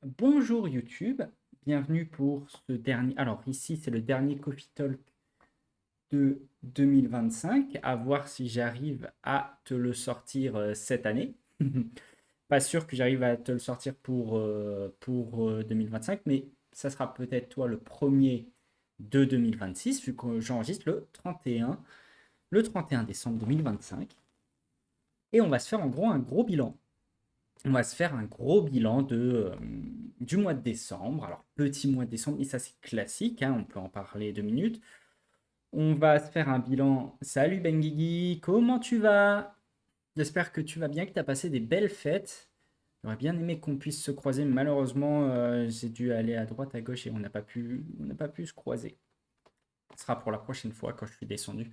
Bonjour YouTube, bienvenue pour ce dernier. Alors ici c'est le dernier Coffee Talk de 2025. À voir si j'arrive à te le sortir cette année. Pas sûr que j'arrive à te le sortir pour 2025, mais ça sera peut-être toi le premier de 2026, vu que j'enregistre le 31 décembre 2025. Et on va se faire en gros un gros bilan. On va se faire un gros bilan du mois de décembre. Alors, petit mois de décembre, mais ça c'est classique, hein, on peut en parler 2 minutes. On va se faire un bilan. Salut Benguigui, comment tu vas? J'espère que tu vas bien, que tu as passé des belles fêtes. J'aurais bien aimé qu'on puisse se croiser, mais malheureusement, j'ai dû aller à droite, à gauche et on n'a pas pu se croiser. Ce sera pour la prochaine fois quand je suis descendu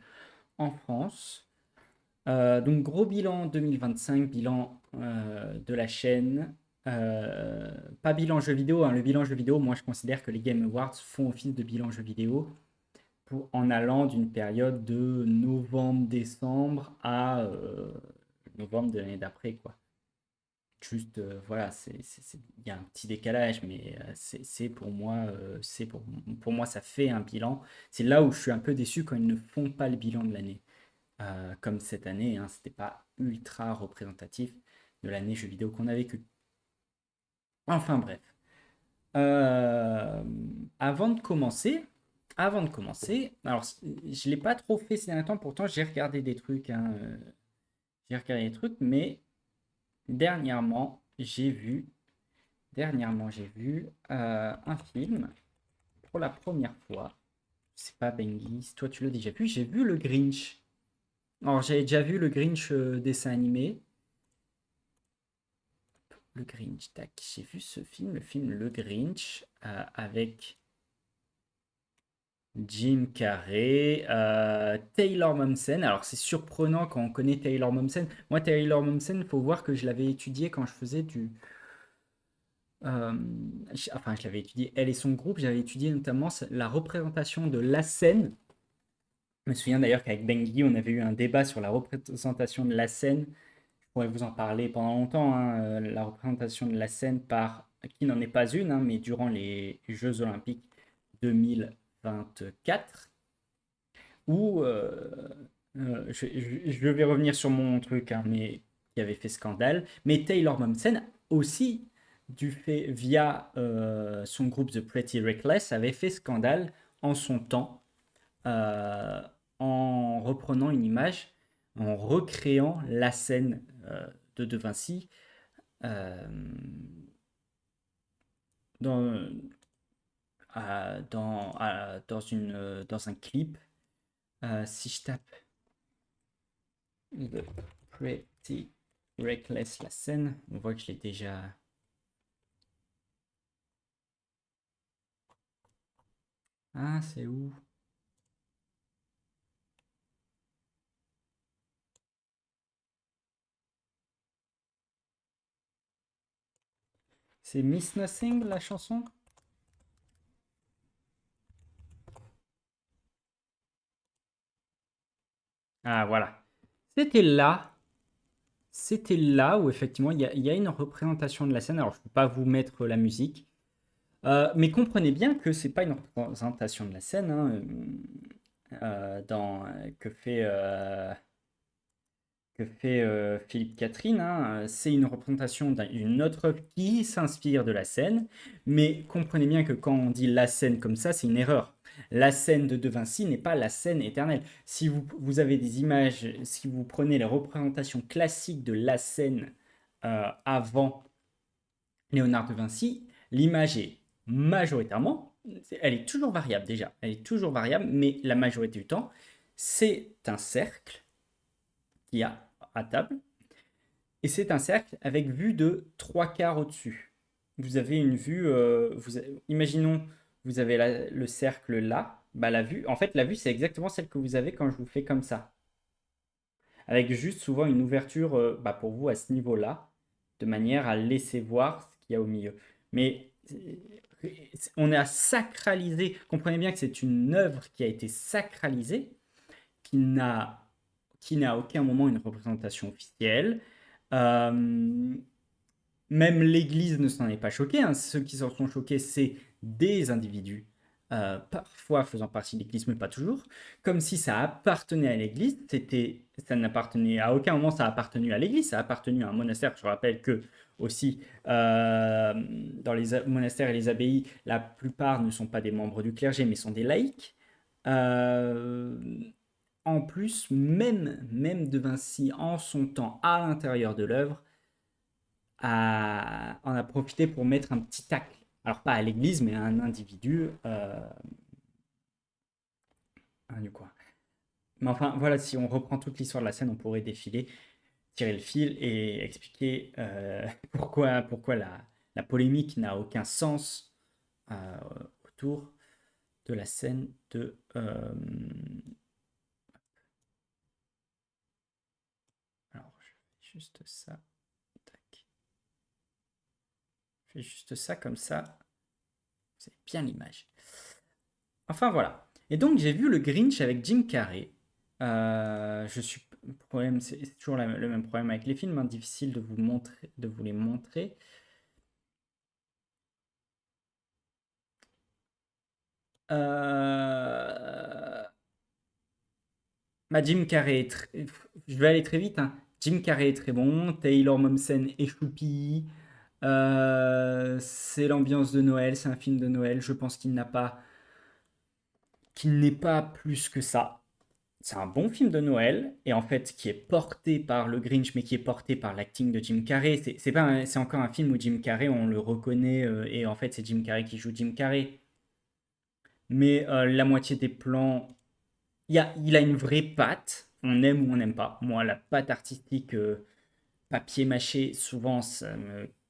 en France. Donc gros bilan 2025, bilan de la chaîne. Pas bilan jeux vidéo, hein. Le bilan jeux vidéo, moi je considère que les Game Awards font office de bilan jeux vidéo en allant d'une période de novembre-décembre à novembre de l'année d'après, quoi. Juste, voilà, il y a un petit décalage, mais c'est pour moi, pour moi, ça fait un bilan. C'est là où je suis un peu déçu quand ils ne font pas le bilan de l'année. Comme cette année, hein, c'était pas ultra représentatif de l'année jeux vidéo qu'on a vécu. Enfin bref. Euh, avant de commencer, alors je l'ai pas trop fait ces derniers temps, pourtant j'ai regardé des trucs, hein, j'ai regardé des trucs, mais dernièrement j'ai vu un film pour la première fois. C'est pas Bengis, toi tu l'as déjà vu, j'ai vu le Grinch. Alors j'avais déjà vu le Grinch dessin animé. Le Grinch, tac. J'ai vu ce film, le film Le Grinch, avec Jim Carrey, Taylor Momsen. Alors c'est surprenant quand on connaît Taylor Momsen. Moi, Taylor Momsen, il faut voir que je l'avais étudié quand je faisais du... enfin, je l'avais étudié, elle et son groupe, j'avais étudié notamment la représentation de la scène. Je me souviens d'ailleurs qu'avec Bengi, on avait eu un débat sur la représentation de la scène. Je pourrais vous en parler pendant longtemps, hein, la représentation de la scène par, qui n'en est pas une, hein, mais durant les Jeux Olympiques 2024, où je vais revenir sur mon truc, hein, mais qui avait fait scandale, mais Taylor Momsen aussi, via son groupe The Pretty Reckless, avait fait scandale en son temps, euh, en reprenant une image, en recréant la scène de Vinci euh, dans, dans un clip. Si je tape The Pretty Reckless, la scène, on voit que je l'ai déjà. Ah, c'est où? C'est Miss Nothing, la chanson? Ah, voilà. C'était là. C'était là où effectivement il y a une représentation de la scène. Alors je ne peux pas vous mettre la musique, mais comprenez bien que c'est pas une représentation de la scène, hein, que fait Philippe Catherine, hein. C'est une représentation d'une autre œuvre qui s'inspire de la scène, mais comprenez bien que quand on dit la scène comme ça, c'est une erreur. La scène de Vinci n'est pas la scène éternelle. Si vous avez des images, si vous prenez les représentations classiques de la scène avant Léonard de Vinci, l'image est majoritairement, elle est toujours variable déjà, elle est toujours variable, mais la majorité du temps, c'est un cercle qu'il y a à table, et c'est un cercle avec vue de trois quarts au-dessus. Vous avez une vue, imaginons, vous avez le cercle là, bah la vue, en fait la vue c'est exactement celle que vous avez quand je vous fais comme ça, avec juste souvent une ouverture bah, pour vous à ce niveau-là, de manière à laisser voir ce qu'il y a au milieu. Mais on est à sacraliser, comprenez bien que c'est une œuvre qui a été sacralisée, qui n'a qui n'a à aucun moment une représentation officielle. Euh, même l'Église ne s'en est pas choquée, hein. Ceux qui s'en sont choqués, c'est des individus, parfois faisant partie de l'Église, mais pas toujours. Comme si ça appartenait à l'Église, ça n'appartenait à aucun moment, ça a appartenu à l'Église, ça a appartenu à un monastère. Je rappelle que aussi, dans les monastères et les abbayes, la plupart ne sont pas des membres du clergé, mais sont des laïcs. Euh, En plus, même De Vinci, en son temps, à l'intérieur de l'œuvre, en a profité pour mettre un petit tacle. Alors pas à l'église, mais à un individu. Quoi. Mais enfin, voilà, si on reprend toute l'histoire de la scène, on pourrait défiler, tirer le fil et expliquer pourquoi la polémique n'a aucun sens euh, autour de la scène de... alors, je fais juste ça. Tac. Je fais juste ça comme ça. Vous avez bien l'image. Enfin voilà. Et donc j'ai vu le Grinch avec Jim Carrey. Je suis problème, c'est toujours le même problème avec les films, hein, difficile de vous montrer, de vous les montrer. Euh, Jim Carrey je vais aller très vite, hein. Jim Carrey est très bon, Taylor Momsen est choupi. C'est l'ambiance de Noël, c'est un film de Noël. Je pense qu'il n'est pas plus que ça. C'est un bon film de Noël et en fait qui est porté par le Grinch mais qui est porté par l'acting de Jim Carrey. C'est pas c'est encore un film où Jim Carrey on le reconnaît et en fait c'est Jim Carrey qui joue Jim Carrey. Mais la moitié des plans, il a une vraie patte. On aime ou on n'aime pas. Moi la patte artistique papier mâché souvent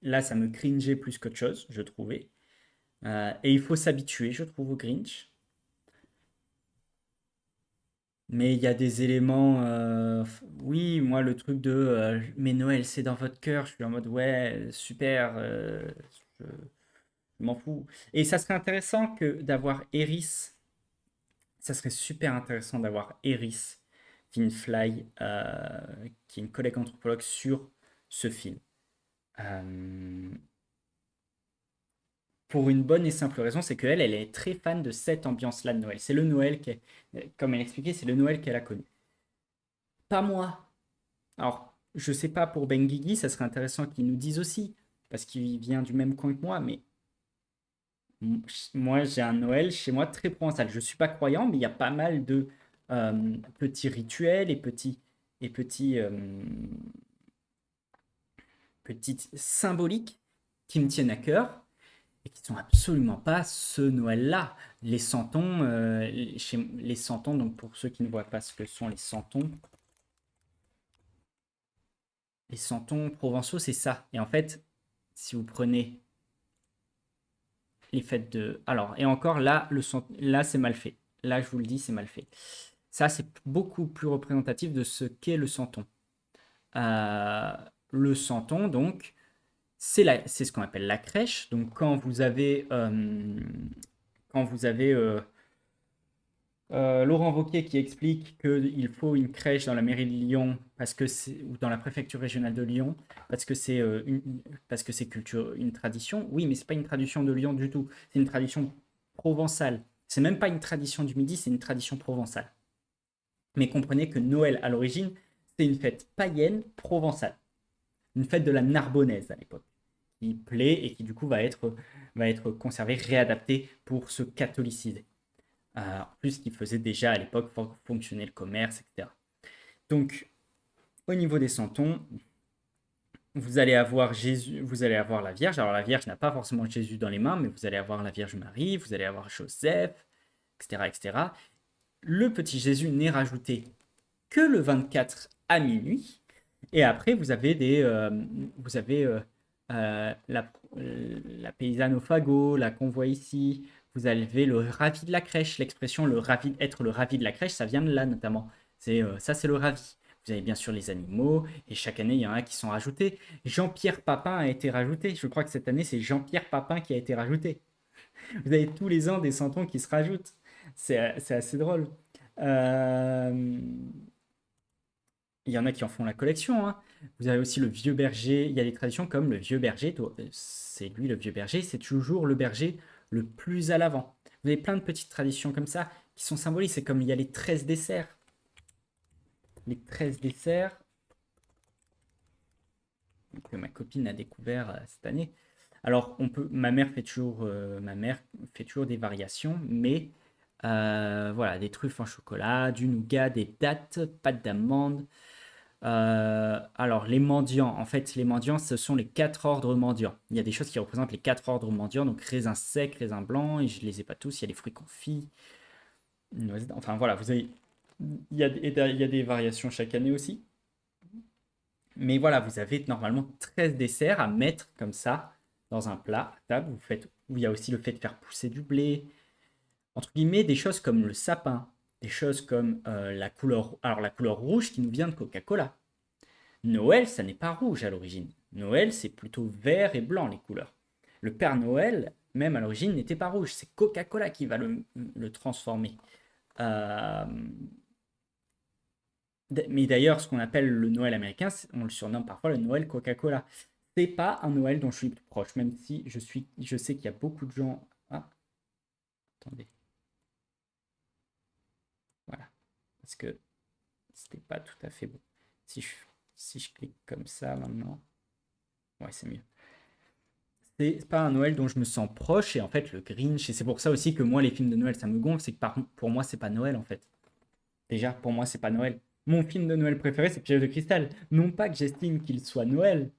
là ça me cringeait plus qu'autre chose je trouvais. Et il faut s'habituer je trouve au Grinch. Mais il y a des éléments, oui, moi le truc de mais Noël c'est dans votre cœur, je suis en mode ouais, super, je, je m'en fous. Et ça serait intéressant que d'avoir Eris, ça serait super intéressant d'avoir Eris Finfly, qui est une collègue anthropologue sur ce film. Euh, pour une bonne et simple raison, c'est qu'elle, elle est très fan de cette ambiance-là de Noël. C'est le Noël comme elle expliquait, c'est le Noël qu'elle a connu. Pas moi. Alors, je sais pas pour Benguigui, ça serait intéressant qu'il nous dise aussi, parce qu'il vient du même coin que moi, mais moi j'ai un Noël chez moi très provençal. Je suis pas croyant, mais il y a pas mal de petits rituels et petites symboliques qui me tiennent à cœur et qui sont absolument pas ce Noël-là. Les santons, les santons, donc pour ceux qui ne voient pas ce que sont les santons provençaux, c'est ça. Et en fait, si vous prenez les fêtes de... Alors, et encore, là c'est mal fait. Là, je vous le dis, c'est mal fait. Ça, c'est beaucoup plus représentatif de ce qu'est le santon. Euh, le santon, donc, c'est ce qu'on appelle la crèche. Donc, quand vous avez Laurent Wauquiez qui explique qu'il faut une crèche dans la mairie de Lyon ou dans la préfecture régionale de Lyon parce que c'est une tradition. Oui, mais c'est pas une tradition de Lyon du tout. C'est une tradition provençale. C'est même pas une tradition du Midi, c'est une tradition provençale. Mais comprenez que Noël à l'origine, c'est une fête païenne provençale, une fête de la Narbonnaise à l'époque, qui plaît et qui du coup va être conservée, réadaptée pour se catholiciser. En plus, qui faisait déjà à l'époque fonctionner le commerce, etc. Donc, au niveau des santons, vous allez avoir Jésus, vous allez avoir la Vierge. Alors, la Vierge n'a pas forcément Jésus dans les mains, mais vous allez avoir la Vierge Marie, vous allez avoir Joseph, etc., etc. Le petit Jésus n'est rajouté que le 24 à minuit. Et après, vous avez la paysanne au fagot, la convoi ici. Vous avez le ravi de la crèche. L'expression être le ravi de la crèche, ça vient de là notamment. Ça, c'est le ravi. Vous avez bien sûr les animaux, et chaque année, il y en a qui sont rajoutés. Jean-Pierre Papin a été rajouté. Je crois que cette année, c'est Jean-Pierre Papin qui a été rajouté. Vous avez tous les ans des santons qui se rajoutent. C'est assez drôle. Euh, il y en a qui en font la collection, hein. Vous avez aussi le vieux berger. Il y a des traditions comme le vieux berger. C'est lui le vieux berger. C'est toujours le berger le plus à l'avant. Vous avez plein de petites traditions comme ça qui sont symboliques. C'est comme il y a les 13 desserts. Les 13 desserts que ma copine a découvert cette année. Alors, ma mère fait toujours des variations, mais voilà, des truffes en chocolat, du nougat, des dattes, pâte d'amande. Alors, les mendiants, en fait, les mendiants, ce sont les quatre ordres mendiants. Il y a des choses qui représentent les quatre ordres mendiants, donc raisin sec, raisin blanc, et je ne les ai pas tous. Il y a les fruits confits, noisettes, enfin voilà, vous avez, il y a des variations chaque année aussi. Mais voilà, vous avez normalement 13 desserts à mettre comme ça dans un plat à table. Où il y a aussi le fait de faire pousser du blé, entre guillemets, des choses comme le sapin, des choses comme la couleur rouge qui nous vient de Coca-Cola. Noël, ça n'est pas rouge à l'origine. Noël, c'est plutôt vert et blanc les couleurs. Le Père Noël, même à l'origine, n'était pas rouge. C'est Coca-Cola qui va le transformer. Euh, mais d'ailleurs, ce qu'on appelle le Noël américain, on le surnomme parfois le Noël Coca-Cola. C'est pas un Noël dont je suis le plus proche, même si je sais qu'il y a beaucoup de gens. Ah, attendez, voilà, parce que c'était pas tout à fait bon. Si je, si je clique comme ça maintenant, ouais, c'est mieux. C'est pas un Noël dont je me sens proche, et en fait, le Grinch, et c'est pour ça aussi que moi, les films de Noël, ça me gonfle, c'est que pour moi, c'est pas Noël en fait. Déjà, pour moi, c'est pas Noël. Mon film de Noël préféré, c'est Piège de cristal. Non pas que j'estime qu'il soit Noël,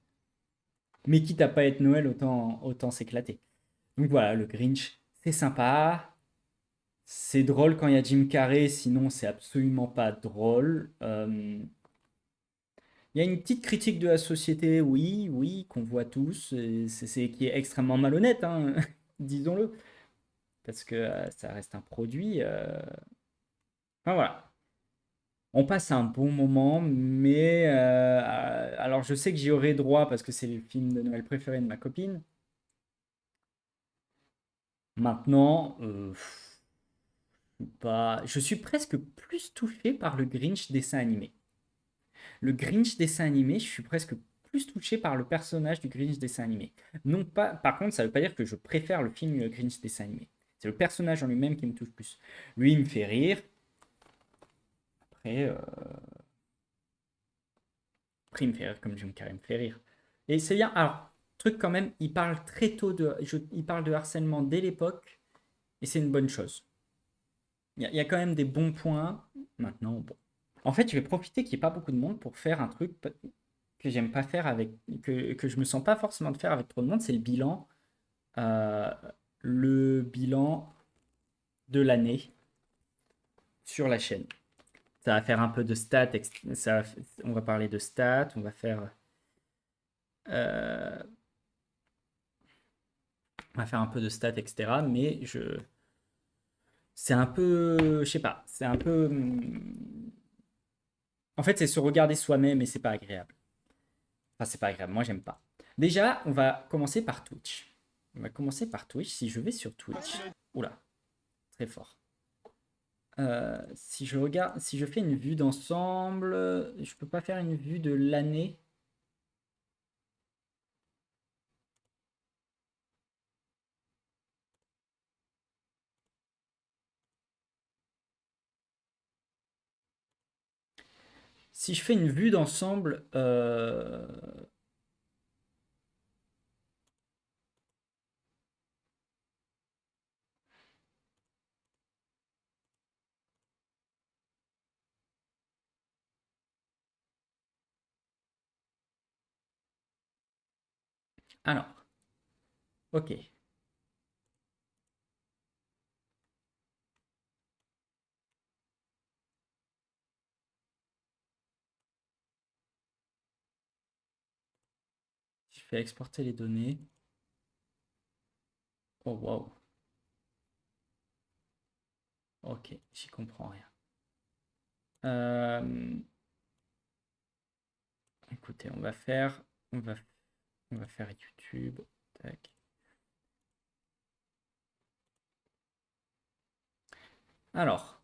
mais quitte à pas être Noël, autant s'éclater. Donc voilà, le Grinch, c'est sympa. C'est drôle quand il y a Jim Carrey, sinon c'est absolument pas drôle. Il y a une petite critique de la société, oui, oui, qu'on voit tous, et qui est extrêmement malhonnête, hein, disons-le, parce que ça reste un produit. Enfin voilà, on passe un bon moment, mais alors je sais que j'y aurai droit parce que c'est le film de Noël préféré de ma copine. Maintenant, je suis presque plus touché par le Grinch dessin animé. Le Grinch dessin animé, je suis presque plus touché par le personnage du Grinch dessin animé. Non pas, par contre, ça ne veut pas dire que je préfère le film le Grinch dessin animé. C'est le personnage en lui-même qui me touche plus. Lui, il me fait rire. Après, après il me fait rire comme Jim Carrey me fait rire. Et c'est bien. Alors, truc quand même, il parle très tôt il parle de harcèlement dès l'époque, et c'est une bonne chose. Il y a quand même des bons points. Maintenant, bon. En fait, je vais profiter qu'il n'y ait pas beaucoup de monde pour faire un truc que j'aime pas faire que je me sens pas forcément de faire avec trop de monde, c'est euh, le bilan de l'année sur la chaîne. Ça va faire un peu de stats, on va parler de stats, euh, on va faire un peu de stats, etc. Mais c'est un peu, je sais pas, c'est un peu, en fait, c'est se regarder soi-même et c'est pas agréable. Enfin, c'est pas agréable, moi j'aime pas. Déjà, on va commencer par Twitch. On va commencer par Twitch. Si je vais sur Twitch, oula, très fort. Si je regarde, si je fais une vue d'ensemble, je peux pas faire une vue de l'année. Si je fais une vue d'ensemble, alors, ok. Je fais exporter les données. Oh wow. Ok, j'y comprends rien. Euh, écoutez, on va, on va faire YouTube. Tac. Alors,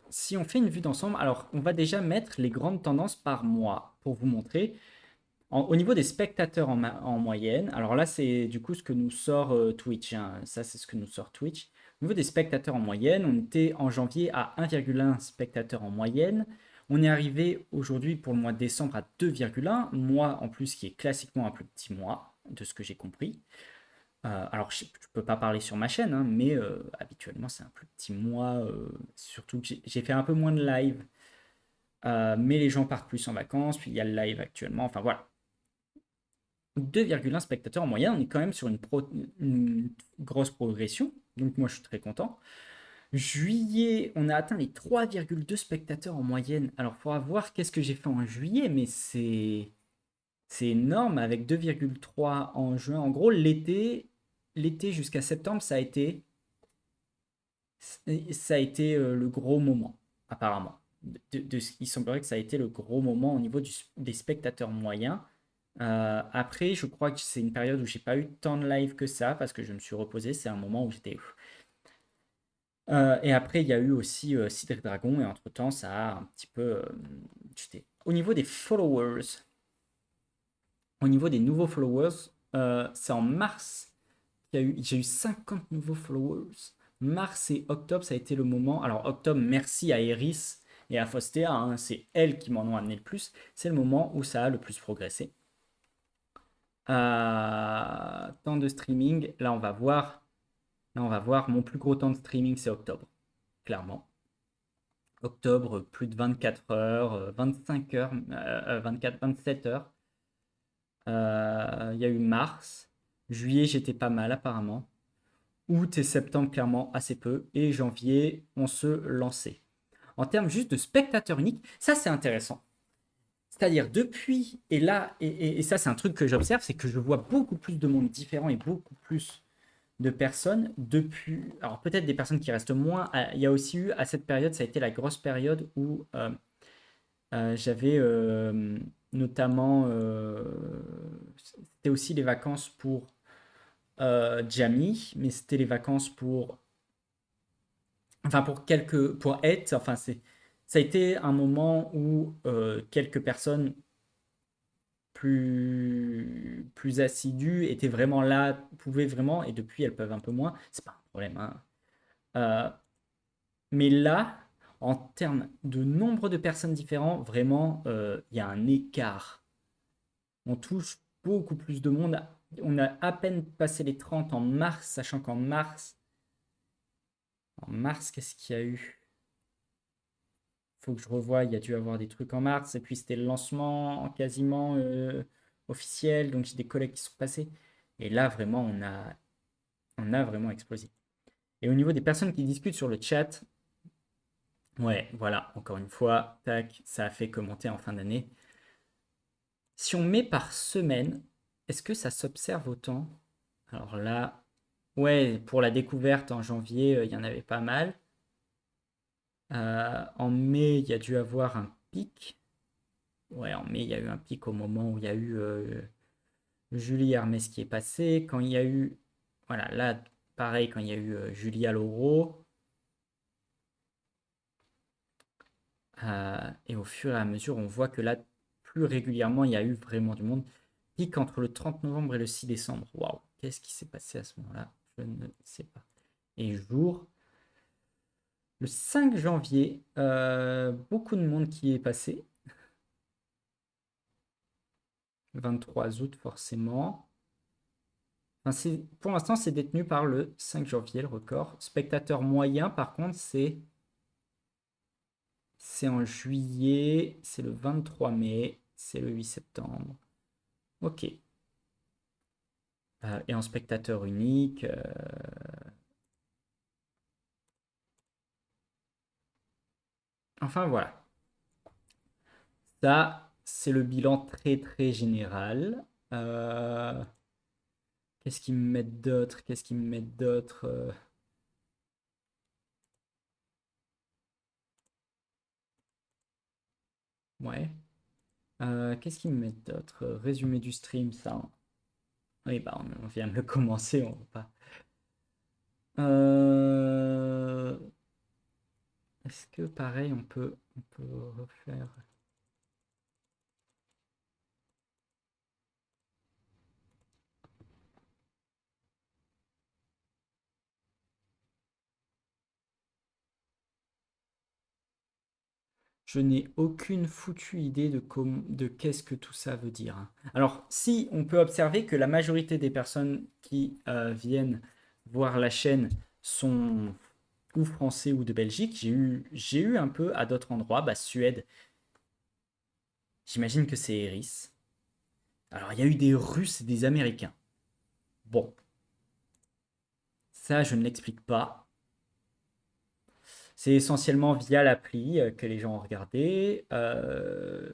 si on fait une vue d'ensemble, alors on va déjà mettre les grandes tendances par mois pour vous montrer. Au niveau des spectateurs en moyenne, alors là c'est du coup ce que nous sort Twitch, hein. Ça c'est ce que nous sort Twitch. Au niveau des spectateurs en moyenne, on était en janvier à 1,1 spectateurs en moyenne. On est arrivé aujourd'hui pour le mois de décembre à 2,1, mois en plus qui est classiquement un plus petit mois, de ce que j'ai compris. Alors je ne peux pas parler sur ma chaîne, hein, mais habituellement c'est un plus petit mois, surtout que j'ai fait un peu moins de live. Mais les gens partent plus en vacances, puis il y a le live actuellement, enfin voilà. 2,1 spectateurs en moyenne, on est quand même sur une grosse progression, donc moi je suis très content. Juillet, on a atteint les 3,2 spectateurs en moyenne. Alors il faudra voir qu'est-ce que j'ai fait en juillet, mais c'est énorme avec 2,3 en juin. En gros, l'été jusqu'à septembre, ça a été le gros moment, apparemment. Il semblerait que ça a été le gros moment au niveau des spectateurs moyens. Après, je crois que c'est une période où j'ai pas eu tant de live que ça parce que je me suis reposé. C'est un moment où j'étais. Et après, il y a eu aussi Cidre Dragon et entre-temps, ça a un petit peu chuté. Au niveau des followers, au niveau des nouveaux followers, c'est en mars j'ai eu 50 nouveaux followers. Mars et octobre, ça a été le moment. Alors, octobre, merci à Eris et à Fostea, hein, c'est elles qui m'en ont amené le plus. C'est le moment où ça a le plus progressé. Temps de streaming, là on va voir mon plus gros temps de streaming, c'est octobre, clairement. Octobre, plus de 24 heures, 25 heures, 24, 27 heures. Il y a eu mars. Juillet, j'étais pas mal apparemment. Août et septembre, clairement, assez peu. Et janvier, on se lançait. En termes juste de spectateurs uniques, ça c'est intéressant. C'est-à-dire depuis, et là, et ça c'est un truc que j'observe, c'est que je vois beaucoup plus de monde différent et beaucoup plus de personnes depuis. Alors peut-être des personnes qui restent moins. Il y a aussi eu, à cette période, ça a été la grosse période où j'avais notamment. C'était aussi les vacances pour Jamie, mais c'était les vacances pour. Enfin, pour Ed, enfin, ça a été un moment où quelques personnes plus assidues étaient vraiment là, pouvaient vraiment, et depuis elles peuvent un peu moins, c'est pas un problème, hein. Euh, mais là, en termes de nombre de personnes différentes, vraiment, il y a un écart. On touche beaucoup plus de monde. On a à peine passé les 30 en mars, sachant en mars, qu'est-ce qu'il y a eu? Faut que je revoie, il y a dû avoir des trucs en mars, et puis c'était le lancement quasiment officiel, donc j'ai des collègues qui sont passés. Et là, vraiment, on a vraiment explosé. Et au niveau des personnes qui discutent sur le chat, ouais, voilà, encore une fois, tac, ça a fait commenter en fin d'année. Si on met par semaine, est-ce que ça s'observe autant? Alors là, ouais, pour la découverte en janvier, il y en avait pas mal. En mai, il y a dû avoir un pic. Ouais, en mai, il y a eu un pic au moment où il y a eu Julie Hermès qui est passée. Quand il y a eu. Voilà, là, pareil, quand il y a eu Julia Loro. Et au fur et à mesure, on voit que là, plus régulièrement, il y a eu vraiment du monde. Pic entre le 30 novembre et le 6 décembre. Waouh, qu'est-ce qui s'est passé à ce moment-là? Je ne sais pas. Et jour, le 5 janvier, beaucoup de monde qui est passé. 23 août, forcément. Enfin, pour l'instant, c'est détenu par le 5 janvier, le record. Spectateur moyen, par contre, c'est en juillet, c'est le 23 mai, c'est le 8 septembre. Ok. Et en spectateur unique, enfin voilà. Ça, c'est le bilan très très général. Euh, Qu'est-ce qu'ils me mettent d'autre? Qu'est-ce qu'ils me mettent d'autre? Ouais. Qu'est-ce qu'ils me mettent d'autre? Résumé du stream, ça, hein. Oui, bah on vient de le commencer, on va pas. Euh, Est-ce que pareil, on peut refaire. Je n'ai aucune foutue idée de qu'est-ce que tout ça veut dire, hein. Alors, si on peut observer que la majorité des personnes qui viennent voir la chaîne sont ou français ou de Belgique, j'ai eu un peu à d'autres endroits, bah, Suède, j'imagine que c'est Eris. Alors, il y a eu des Russes et des Américains. Bon, ça, je ne l'explique pas. C'est essentiellement via l'appli que les gens ont regardé. Là,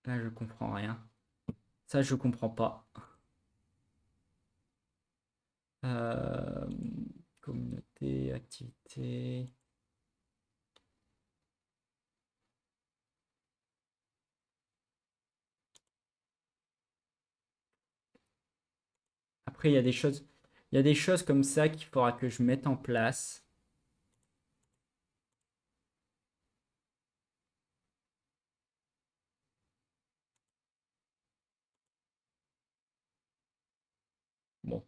je comprends rien. Ça, je comprends pas. Euh, communauté, activité. Après, il y a des choses comme ça qu'il faudra que je mette en place. Bon.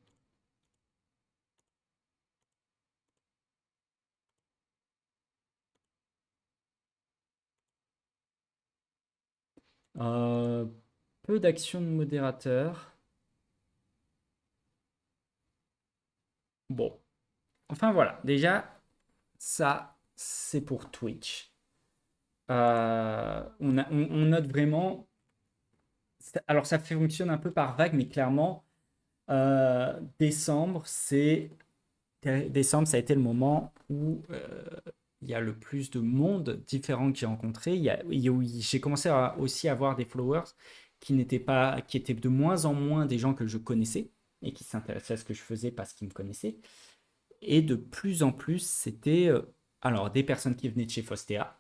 Euh, peu d'actions de modérateur. Bon. Enfin, voilà. Déjà, ça, c'est pour Twitch. On note vraiment. Alors, ça fonctionne un peu par vague, mais clairement, décembre, décembre, ça a été le moment où il y a le plus de monde différent que j'ai rencontré. J'ai commencé aussi à avoir des followers qui n'étaient pas, qui étaient de moins en moins des gens que je connaissais et qui s'intéressaient à ce que je faisais parce qu'ils me connaissaient. Et de plus en plus, c'était alors des personnes qui venaient de chez Fostea.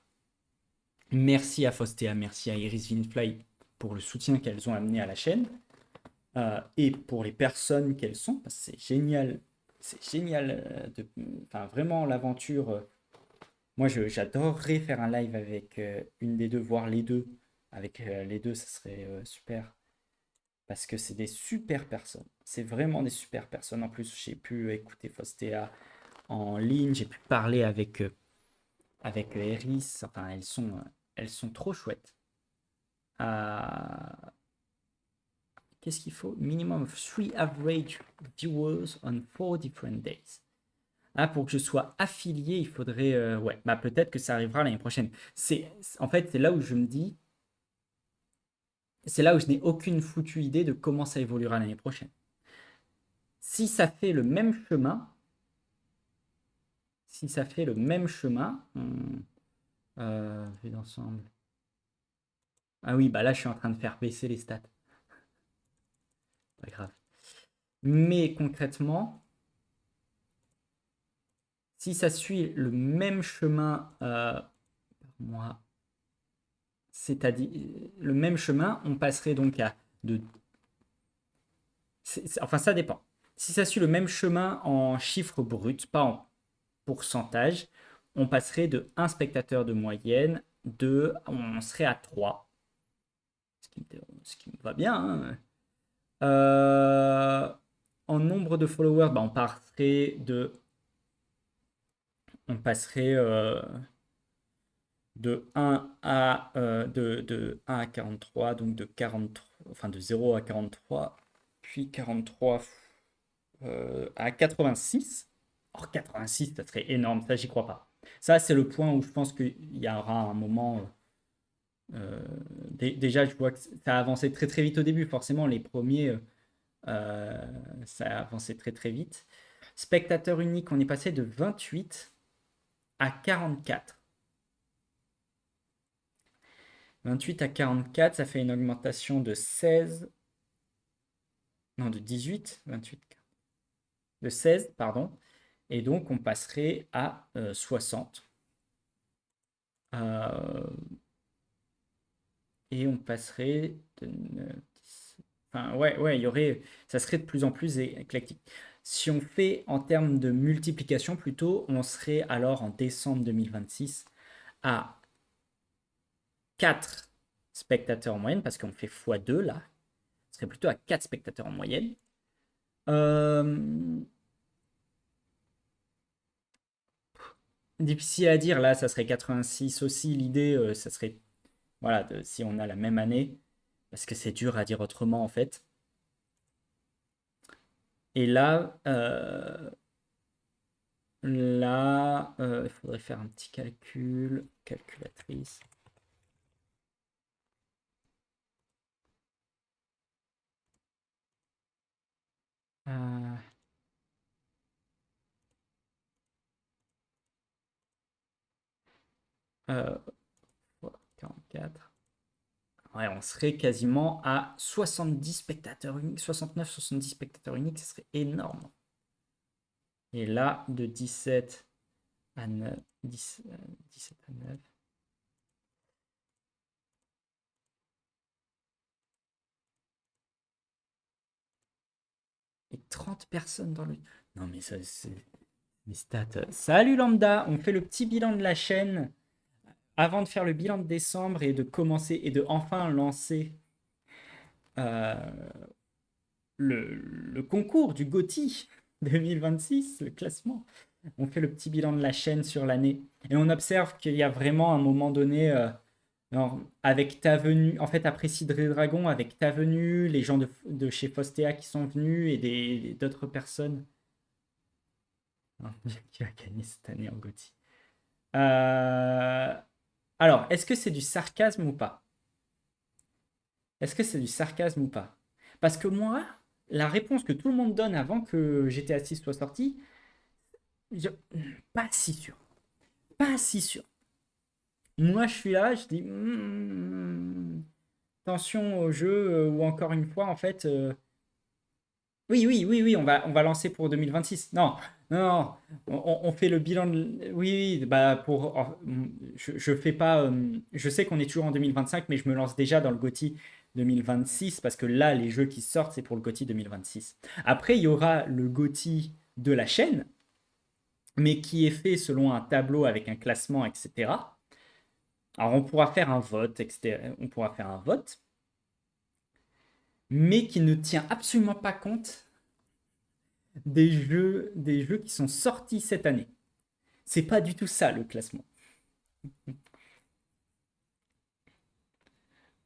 Merci à Fostea, merci à Iris Winfly pour le soutien qu'elles ont amené à la chaîne et pour les personnes qu'elles sont. Parce que c'est génial enfin vraiment l'aventure. Moi, j'adorerais faire un live avec une des deux, voire les deux. Avec les deux, ça serait super. Parce que c'est des super personnes. C'est vraiment des super personnes. En plus, j'ai pu écouter Fostea en ligne. J'ai pu parler avec Eris. Enfin, elles sont trop chouettes. Euh, Qu'est-ce qu'il faut? Minimum of 3 average viewers on 4 different days. Ah, pour que je sois affilié, il faudrait. Ouais, bah peut-être que ça arrivera l'année prochaine. En fait, c'est là où je me dis, c'est là où je n'ai aucune foutue idée de comment ça évoluera l'année prochaine. Si ça fait le même chemin, si ça fait le même chemin, vue d'ensemble. Ah oui, bah là, je suis en train de faire baisser les stats. Pas grave. Mais concrètement, si ça suit le même chemin, moi, c'est-à-dire le même chemin, on passerait donc à de. Enfin, ça dépend. Si ça suit le même chemin en chiffres bruts, pas en pourcentage, on passerait de un spectateur de moyenne, on serait à 3, ce qui me va bien, hein. Euh, En nombre de followers, bah, on passerait de 1 à 43, donc de 43, enfin de 0 à 43, puis 43 à 86. Or, 86, ça serait énorme, ça, j'y crois pas. Ça, c'est le point où je pense qu'il y aura un moment. Déjà, je vois que ça a avancé très très vite au début. Forcément, les premiers, ça a avancé très très vite. Spectateur unique, on est passé de 28 à 44. 28 à 44, ça fait une augmentation de 16, non de 18, 28, de 16, pardon. Et donc, on passerait à 60. Et on passerait de Enfin, ouais, ouais, il y aurait, ça serait de plus en plus éclectique. Si on fait en termes de multiplication plutôt, on serait alors en décembre 2026 à 4 spectateurs en moyenne, parce qu'on fait x2 là. On serait plutôt à 4 spectateurs en moyenne. Euh, Difficile à dire, là, ça serait 86 aussi. L'idée, ça serait, voilà, si on a la même année, parce que c'est dur à dire autrement en fait. Et là, il faudrait faire un petit calcul, calculatrice. Euh, euh, 44. Ouais, on serait quasiment à 70 spectateurs uniques, 69, 70 spectateurs uniques, ce serait énorme. Et là, de 17 à 9, 17 à 9. Et 30 personnes dans le... Non mais ça, c'est... Les stats. Salut Lambda, on fait le petit bilan de la chaîne avant de faire le bilan de décembre et de commencer et de enfin lancer euh, le concours du GOTY 2026, le classement. On fait le petit bilan de la chaîne sur l'année et on observe qu'il y a vraiment un moment donné, avec ta venue, en fait après Cidré Dragon, avec ta venue, les gens de chez Fostea qui sont venus et d'autres personnes. Hein, qui va gagner cette année en GOTY. Euh, Alors, est-ce que c'est du sarcasme ou pas? Est-ce que c'est du sarcasme ou pas? Parce que moi, la réponse que tout le monde donne avant que GTA 6 soit sorti, je- pas si sûr. Pas si sûr. Moi, je suis là, je dis attention au jeu, ou encore une fois, en fait, oui, oui, oui, oui, on va lancer pour 2026. Non, non, non, on fait le bilan Oui, oui, bah je fais pas... je sais qu'on est toujours en 2025, mais je me lance déjà dans le GOTY 2026, parce que là, les jeux qui sortent, c'est pour le GOTY 2026. Après, il y aura le GOTY de la chaîne, mais qui est fait selon un tableau avec un classement, etc. Alors, on pourra faire un vote, etc. On pourra faire un vote, mais qui ne tient absolument pas compte des jeux qui sont sortis cette année. C'est pas du tout ça le classement.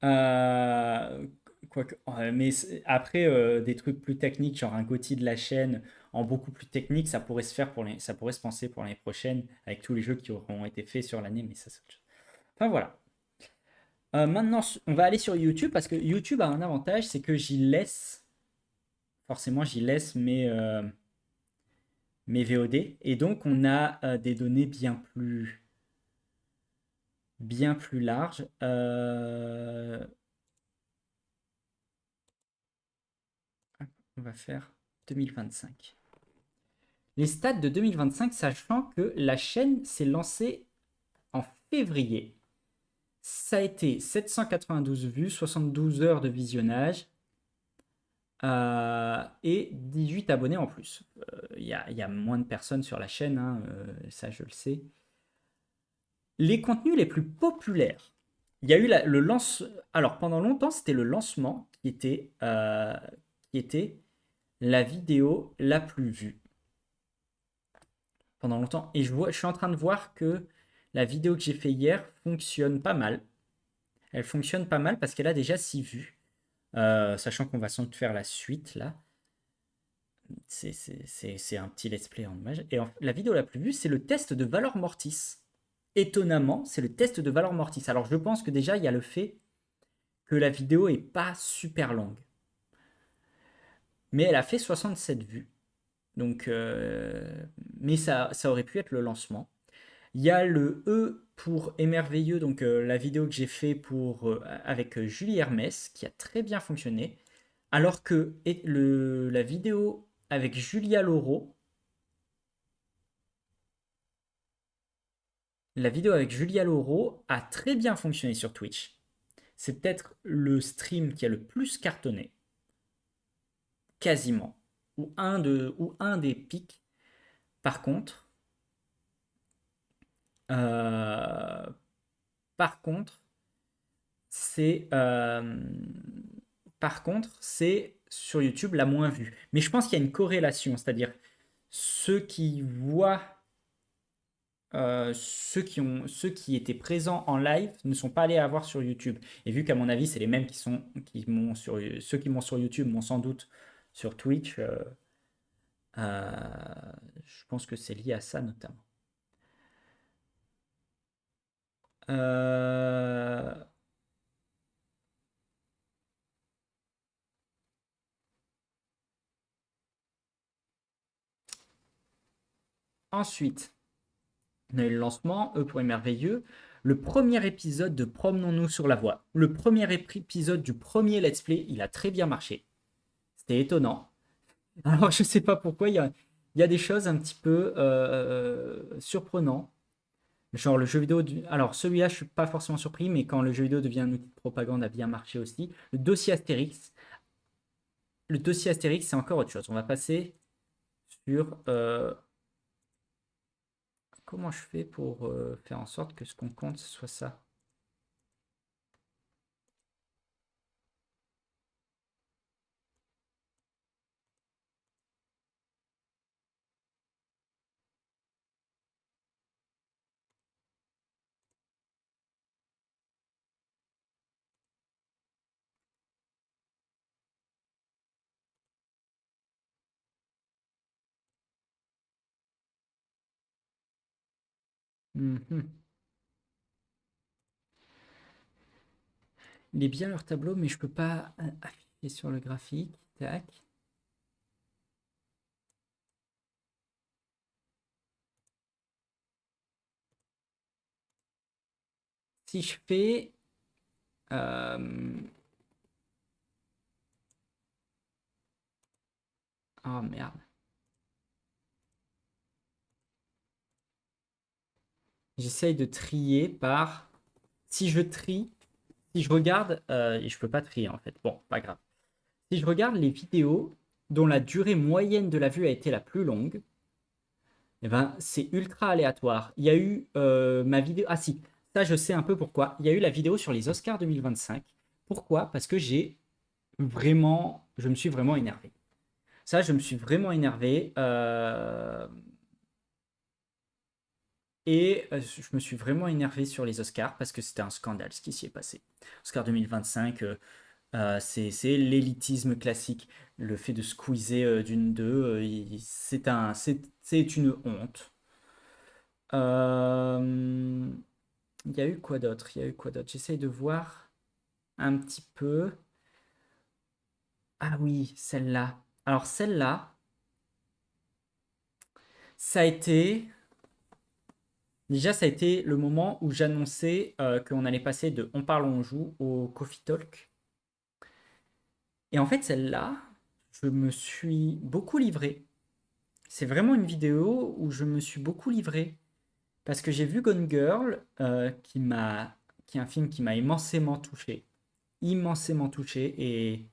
Euh, Quoique, mais après, des trucs plus techniques, genre un GOTY de la chaîne en beaucoup plus technique, ça pourrait se penser pour l'année prochaine avec tous les jeux qui auront été faits sur l'année, mais ça c'est autre chose. Enfin voilà. Maintenant, on va aller sur YouTube parce que YouTube a un avantage, c'est que forcément j'y laisse mes VOD, et donc on a des données bien plus larges. On va faire 2025. Les stats de 2025, sachant que la chaîne s'est lancée en février. Ça a été 792 vues, 72 heures de visionnage, et 18 abonnés en plus. Il y a moins de personnes sur la chaîne, hein, ça je le sais. Les contenus les plus populaires. Il y a eu le lance. Alors pendant longtemps, c'était le lancement qui était la vidéo la plus vue pendant longtemps. Et je suis en train de voir que la vidéo que j'ai fait hier fonctionne pas mal. Elle fonctionne pas mal parce qu'elle a déjà 6 vues. Sachant qu'on va sans doute faire la suite là. C'est un petit let's play en image. Et la vidéo la plus vue, c'est le test de Valor Mortis. Étonnamment, c'est le test de Valor Mortis. Alors je pense que déjà, il y a le fait que la vidéo est pas super longue. Mais elle a fait 67 vues. Donc, mais ça aurait pu être le lancement. Il y a le E pour émerveilleux, donc la vidéo que j'ai fait avec Julie Hermès, qui a très bien fonctionné. Alors que la vidéo avec Julia Laureau, la vidéo avec Julia Laureau a très bien fonctionné sur Twitch. C'est peut-être le stream qui a le plus cartonné. quasiment, ou un des pics. Par contre, euh, par contre, c'est c'est sur YouTube la moins vue. Mais je pense qu'il y a une corrélation, c'est-à-dire ceux qui voient, ceux qui étaient présents en live ne sont pas allés à voir sur YouTube. Et vu qu'à mon avis, c'est les mêmes qui m'ont sur, ceux qui m'ont sur YouTube m'ont sans doute sur Twitch, je pense que c'est lié à ça notamment. Euh, Ensuite, on a eu le lancement, Eux pour les merveilleux. Le premier épisode de Promenons-nous sur la voie. Le premier épisode du premier let's play, il a très bien marché. C'était étonnant. Alors, je sais pas pourquoi, il y a des choses un petit peu surprenantes. Genre le jeu vidéo. Alors, celui-là, je suis pas forcément surpris, mais quand le jeu vidéo devient un outil de propagande, a bien marché aussi. Le dossier Astérix. Le dossier Astérix, c'est encore autre chose. On va passer sur. Comment je fais pour faire en sorte que ce qu'on compte, ce soit ça? Mhm. Il est bien leur tableau, mais je peux pas afficher sur le graphique. Tac. Si je fais. euh, Oh merde. J'essaye de trier par. Si je trie, si je regarde, et je peux pas trier en fait. Bon, pas grave. Si je regarde les vidéos dont la durée moyenne de la vue a été la plus longue, eh ben, c'est ultra aléatoire. Il y a eu ma vidéo. Ah si, ça je sais un peu pourquoi. Il y a eu la vidéo sur les Oscars 2025. Pourquoi? Parce que je me suis vraiment énervé. Ça, je me suis vraiment énervé. Je me suis vraiment énervé sur les Oscars parce que c'était un scandale ce qui s'y est passé. Oscar 2025, c'est l'élitisme classique. Le fait de squeezer d'une d'eux, c'est une honte. Euh, Il y a eu quoi d'autre? Il y a eu quoi d'autre? J'essaye de voir un petit peu. Ah oui, celle-là. Alors celle-là, ça a été. Déjà, ça a été le moment où j'annonçais qu'on allait passer de On parle, on joue au Coffee Talk. Et en fait, celle-là, je me suis beaucoup livré. C'est vraiment une vidéo où je me suis beaucoup livré. Parce que j'ai vu Gone Girl, qui est un film qui m'a immensément touché. Immensément touché. Et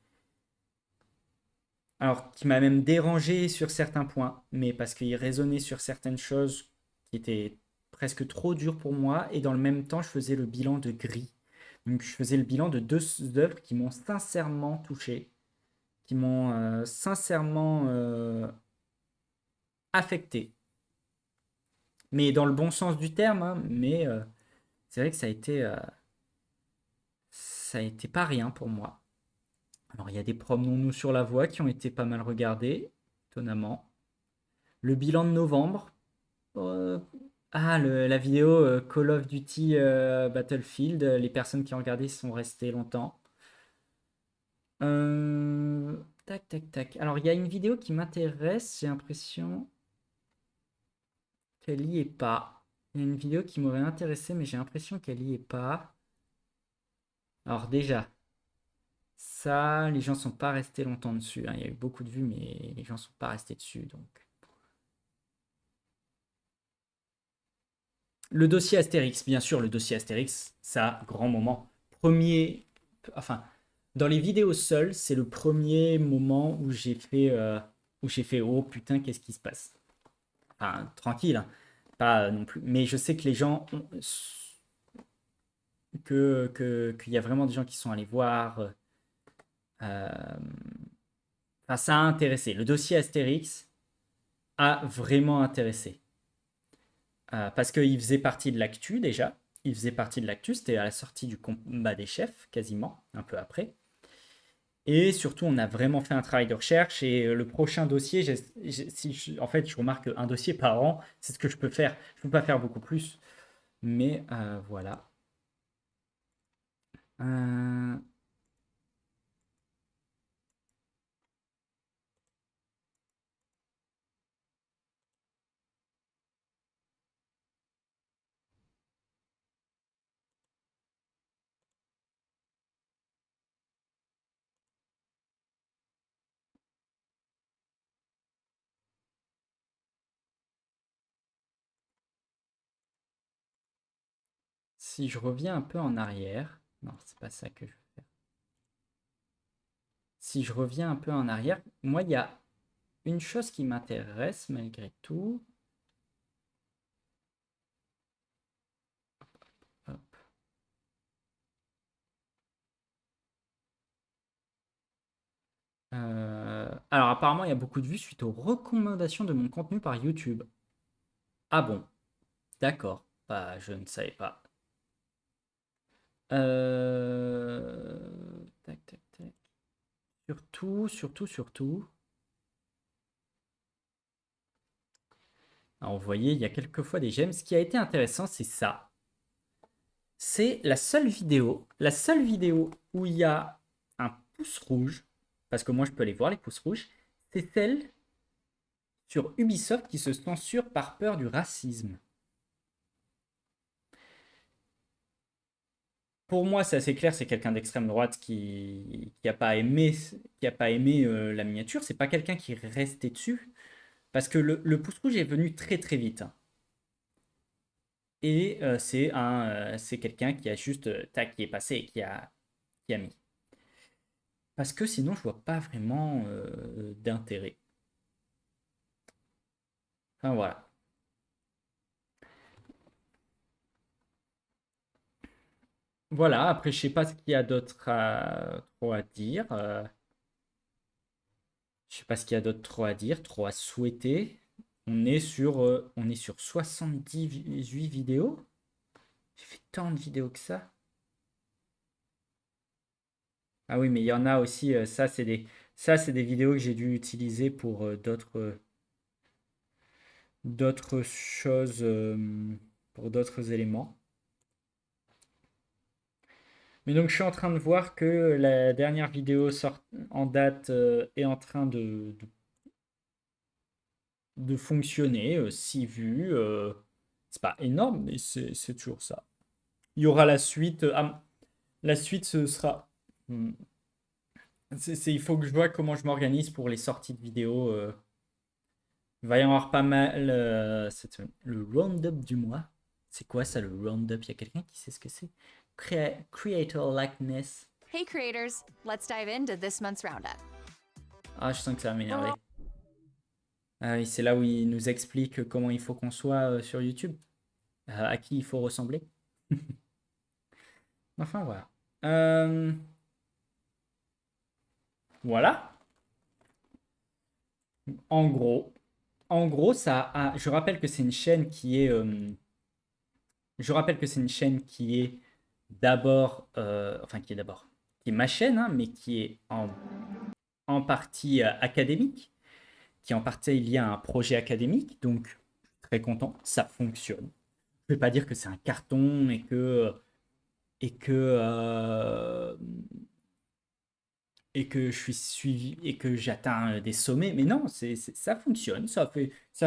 alors, qui m'a même dérangé sur certains points. Mais parce qu'il résonnait sur certaines choses qui étaient presque trop dures pour moi. Et dans le même temps, je faisais le bilan de Gris. Donc, je faisais le bilan de deux œuvres qui m'ont sincèrement touché. Qui m'ont sincèrement affecté. Mais dans le bon sens du terme, hein, mais c'est vrai que ça a été pas rien pour moi. Alors, il y a des Promenons-nous sur la voie qui ont été pas mal regardés, étonnamment. Le bilan de novembre. euh, la vidéo Call of Duty Battlefield. Les personnes qui ont regardé sont restées longtemps. Tac, tac, tac. Alors, il y a une vidéo qui m'intéresse, j'ai l'impression qu'elle y est pas. Il y a une vidéo qui m'aurait intéressé, mais j'ai l'impression qu'elle y est pas. Alors déjà, ça, les gens sont pas restés longtemps dessus, hein. Il y a eu beaucoup de vues, mais les gens sont pas restés dessus. Donc, le dossier Astérix, bien sûr, le dossier Astérix, ça, grand moment. Premier, enfin, Dans les vidéos seules, c'est le premier moment où j'ai fait oh putain, qu'est-ce qui se passe? Enfin, tranquille, hein, pas non plus. Mais je sais que les gens qu'il y a vraiment des gens qui sont allés voir. Euh, enfin, ça a intéressé. Le dossier Astérix a vraiment intéressé. Parce qu'il faisait partie de l'actu déjà. Il faisait partie de l'actu, c'était à la sortie du combat des chefs, quasiment, un peu après. Et surtout, on a vraiment fait un travail de recherche. Et le prochain dossier, en fait, je remarque qu'un dossier par an, c'est ce que je peux faire. Je ne peux pas faire beaucoup plus. Mais voilà. Euh, si je reviens un peu en arrière. Non, c'est pas ça que je veux faire. Si je reviens un peu en arrière, moi, il y a une chose qui m'intéresse malgré tout. Hop. Alors apparemment, il y a beaucoup de vues suite aux recommandations de mon contenu par YouTube. Ah bon, d'accord. Bah, je ne savais pas. Tac, tac, tac. Surtout. Alors, vous voyez, il y a quelquefois des j'aime. Ce qui a été intéressant, c'est ça. C'est la seule vidéo où il y a un pouce rouge, parce que moi je peux aller voir les pouces rouges, c'est celle sur Ubisoft qui se censure par peur du racisme. Pour moi, c'est assez clair, c'est quelqu'un d'extrême droite qui a pas aimé, la miniature. C'est pas quelqu'un qui est resté dessus, parce que le pouce rouge est venu très très vite, hein. Et c'est quelqu'un qui a juste tac, qui est passé et qui a mis. Parce que sinon, je vois pas vraiment d'intérêt. Enfin voilà. Voilà, après, je sais pas ce qu'il y a d'autre trop à dire. Je sais pas ce qu'il y a d'autre trop à dire, trop à souhaiter. On est sur 78 vidéos. J'ai fait tant de vidéos que ça. Ah oui, mais il y en a aussi, ça, c'est des vidéos que j'ai dû utiliser pour d'autres choses, pour d'autres éléments. Mais donc, je suis en train de voir que la dernière vidéo en date est en train de fonctionner. 6 vues. C'est pas énorme, mais c'est toujours ça. Il y aura la suite. La suite, ce sera. Hmm, il faut que je vois comment je m'organise pour les sorties de vidéos. Il va y en avoir pas mal cette semaine. Le round-up du mois. C'est quoi ça, le round-up? Il y a quelqu'un qui sait ce que c'est? Creator likeness. Hey creators, let's dive into this month's roundup. Ah, je sens que ça va m'énerver. Ah oui, c'est là où il nous explique comment il faut qu'on soit sur YouTube, à qui il faut ressembler. Enfin voilà. Euh, voilà. En gros, je rappelle que c'est une chaîne qui est. Je rappelle que c'est une chaîne qui est d'abord, enfin qui est ma chaîne, hein, mais qui est en partie académique, qui en partie il y a un projet académique, donc très content, ça fonctionne. Je ne vais pas dire que c'est un carton et que et que je suis suivi et que j'atteins des sommets. Mais non, ça fonctionne, ça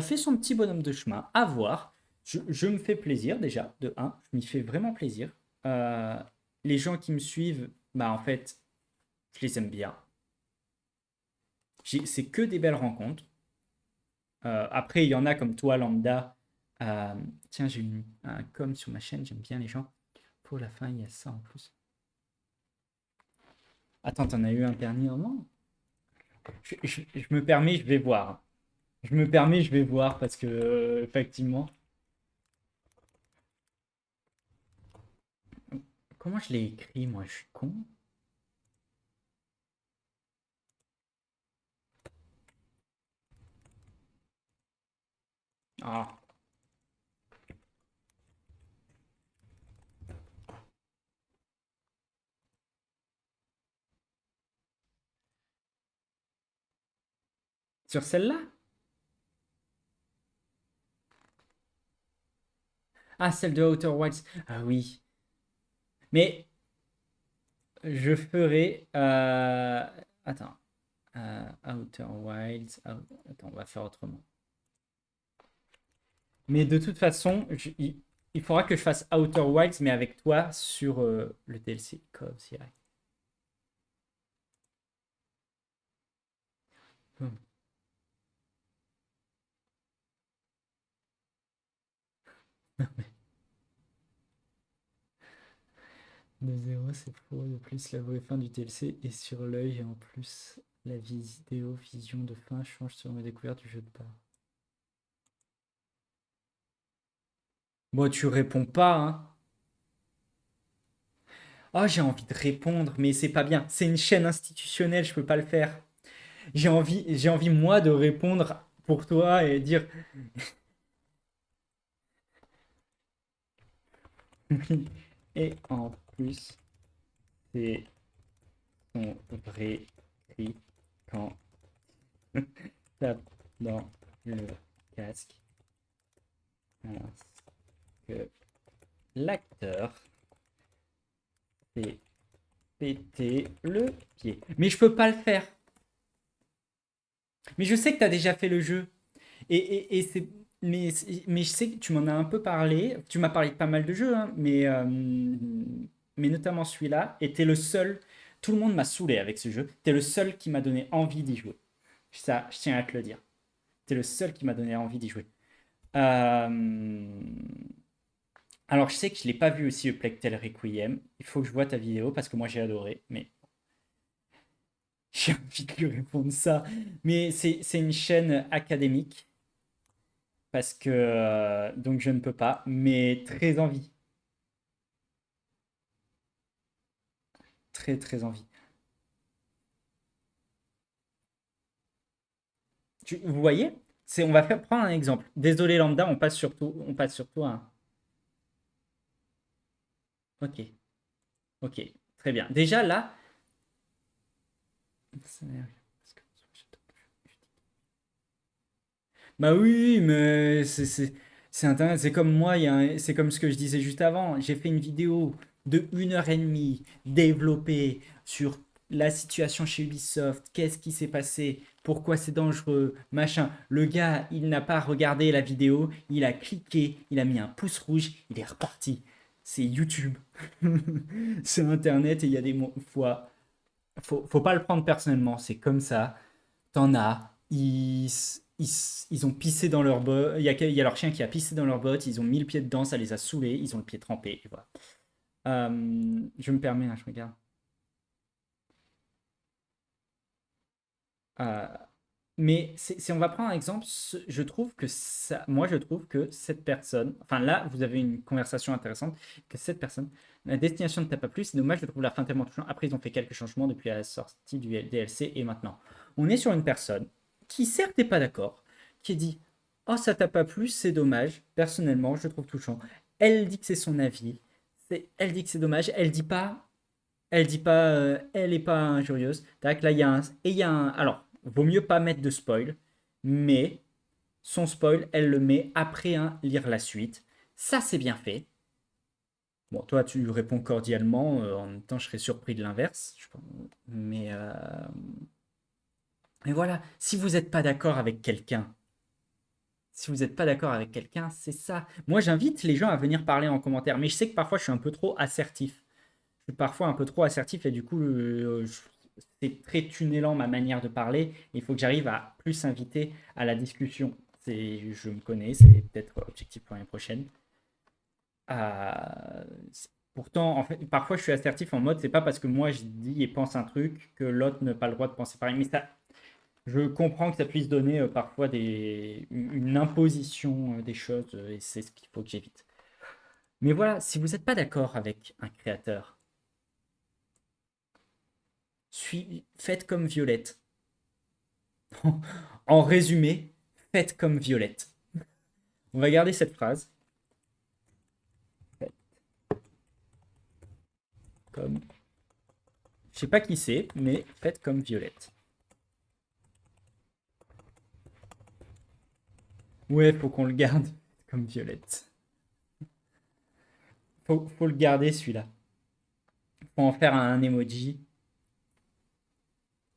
fait son petit bonhomme de chemin. À voir. Je me fais plaisir déjà, de un, je m'y fais vraiment plaisir. Euh, les gens qui me suivent, bah en fait, je les aime bien. C'est que des belles rencontres. Après, il y en a comme toi, lambda. Euh, tiens, j'ai un com sur ma chaîne, j'aime bien les gens. Pour la fin, il y a ça en plus. Attends, t'en as eu un dernièrement? Je me permets, je vais voir. Je me permets, je vais voir parce que, effectivement. Comment je l'ai écrit, moi? Je suis con. Ah, sur celle-là? Ah, celle de Outer Wilds. Ah oui. Mais je ferai. Attends. Outer Wilds. Attends, on va faire autrement. Mais de toute façon, il faudra que je fasse Outer Wilds, mais avec toi sur le DLC. Comme si. Hum. De zéro, c'est faux. De plus, la vraie fin du DLC est sur l'œil. Et en plus, la vidéo vision de fin change sur ma découverte du jeu de part. Bon, tu réponds pas, hein. Oh, j'ai envie de répondre, mais c'est pas bien. C'est une chaîne institutionnelle, je peux pas le faire. J'ai envie moi de répondre pour toi et dire et en plus, c'est son vrai cri quand tape dans le casque parce que l'acteur fait péter le pied. Mais je peux pas le faire. Mais je sais que tu as déjà fait le jeu. Et c'est. Mais je sais que tu m'en as un peu parlé. Tu m'as parlé de pas mal de jeux, hein, mais notamment celui-là. Et t'es le seul. Tout le monde m'a saoulé avec ce jeu. T'es le seul qui m'a donné envie d'y jouer. Ça, je tiens à te le dire. T'es le seul qui m'a donné envie d'y jouer. Euh, Alors, je sais que je l'ai pas vu aussi, le Plectel Requiem. Il faut que je vois ta vidéo parce que moi j'ai adoré. Mais j'ai envie de lui répondre ça. Mais c'est une chaîne académique. Parce que donc je ne peux pas, mais très envie, très très envie. Vous voyez? On va prendre un exemple. Désolé lambda, on passe surtout à un. Ok, ok, très bien. Déjà là, bah oui, mais c'est Internet, c'est comme moi, c'est comme ce que je disais juste avant. J'ai fait une vidéo de 1 heure et demie développée sur la situation chez Ubisoft, qu'est-ce qui s'est passé, pourquoi c'est dangereux, machin. Le gars, il n'a pas regardé la vidéo, il a cliqué, il a mis un pouce rouge, il est reparti. C'est YouTube. C'est Internet et il y a des fois, faut pas le prendre personnellement, c'est comme ça. T'en as, ils ont pissé dans leur botte. Il y a leur chien qui a pissé dans leur botte. Ils ont mis le pied dedans, ça les a saoulés. Ils ont le pied trempé. Et voilà. Je me permets, hein, je regarde. Euh, mais si on va prendre un exemple, je trouve que ça, moi je trouve que cette personne, enfin là vous avez une conversation intéressante, que cette personne, la destination ne t'a pas plu, c'est dommage, je trouve la fin tellement touchante. Après ils ont fait quelques changements depuis la sortie du DLC et maintenant. On est sur une personne qui certes n'est pas d'accord, qui dit oh ça t'a pas plu, c'est dommage, personnellement je le trouve touchant. Elle dit que c'est son avis, elle dit que c'est dommage, elle dit pas, elle est pas injurieuse. Tac, là, il y a un. Et il y a un. Alors, vaut mieux pas mettre de spoil, mais son spoil, elle le met après un lire la suite. Ça, c'est bien fait. Bon, toi, tu réponds cordialement. En même temps, je serais surpris de l'inverse. Mais voilà, si vous n'êtes pas d'accord avec quelqu'un, si vous n'êtes pas d'accord avec quelqu'un, c'est ça. Moi, j'invite les gens à venir parler en commentaire, mais je sais que parfois, je suis un peu trop assertif. Je suis parfois un peu trop assertif et du coup, c'est très tunnellant ma manière de parler. Il faut que j'arrive à plus inviter à la discussion. Je me connais, c'est peut-être objectif pour l'année prochaine. À Pourtant, en fait, parfois je suis assertif en mode, c'est pas parce que moi je dis et pense un truc que l'autre n'a pas le droit de penser pareil. Mais ça, je comprends que ça puisse donner parfois une imposition des choses et c'est ce qu'il faut que j'évite. Mais voilà, si vous n'êtes pas d'accord avec un créateur, faites comme Violette. En résumé, faites comme Violette. On va garder cette phrase. Faites comme. Je sais pas qui c'est, mais faites comme Violette. Ouais, faut qu'on le garde comme Violette. Faut le garder celui-là. Faut en faire un emoji.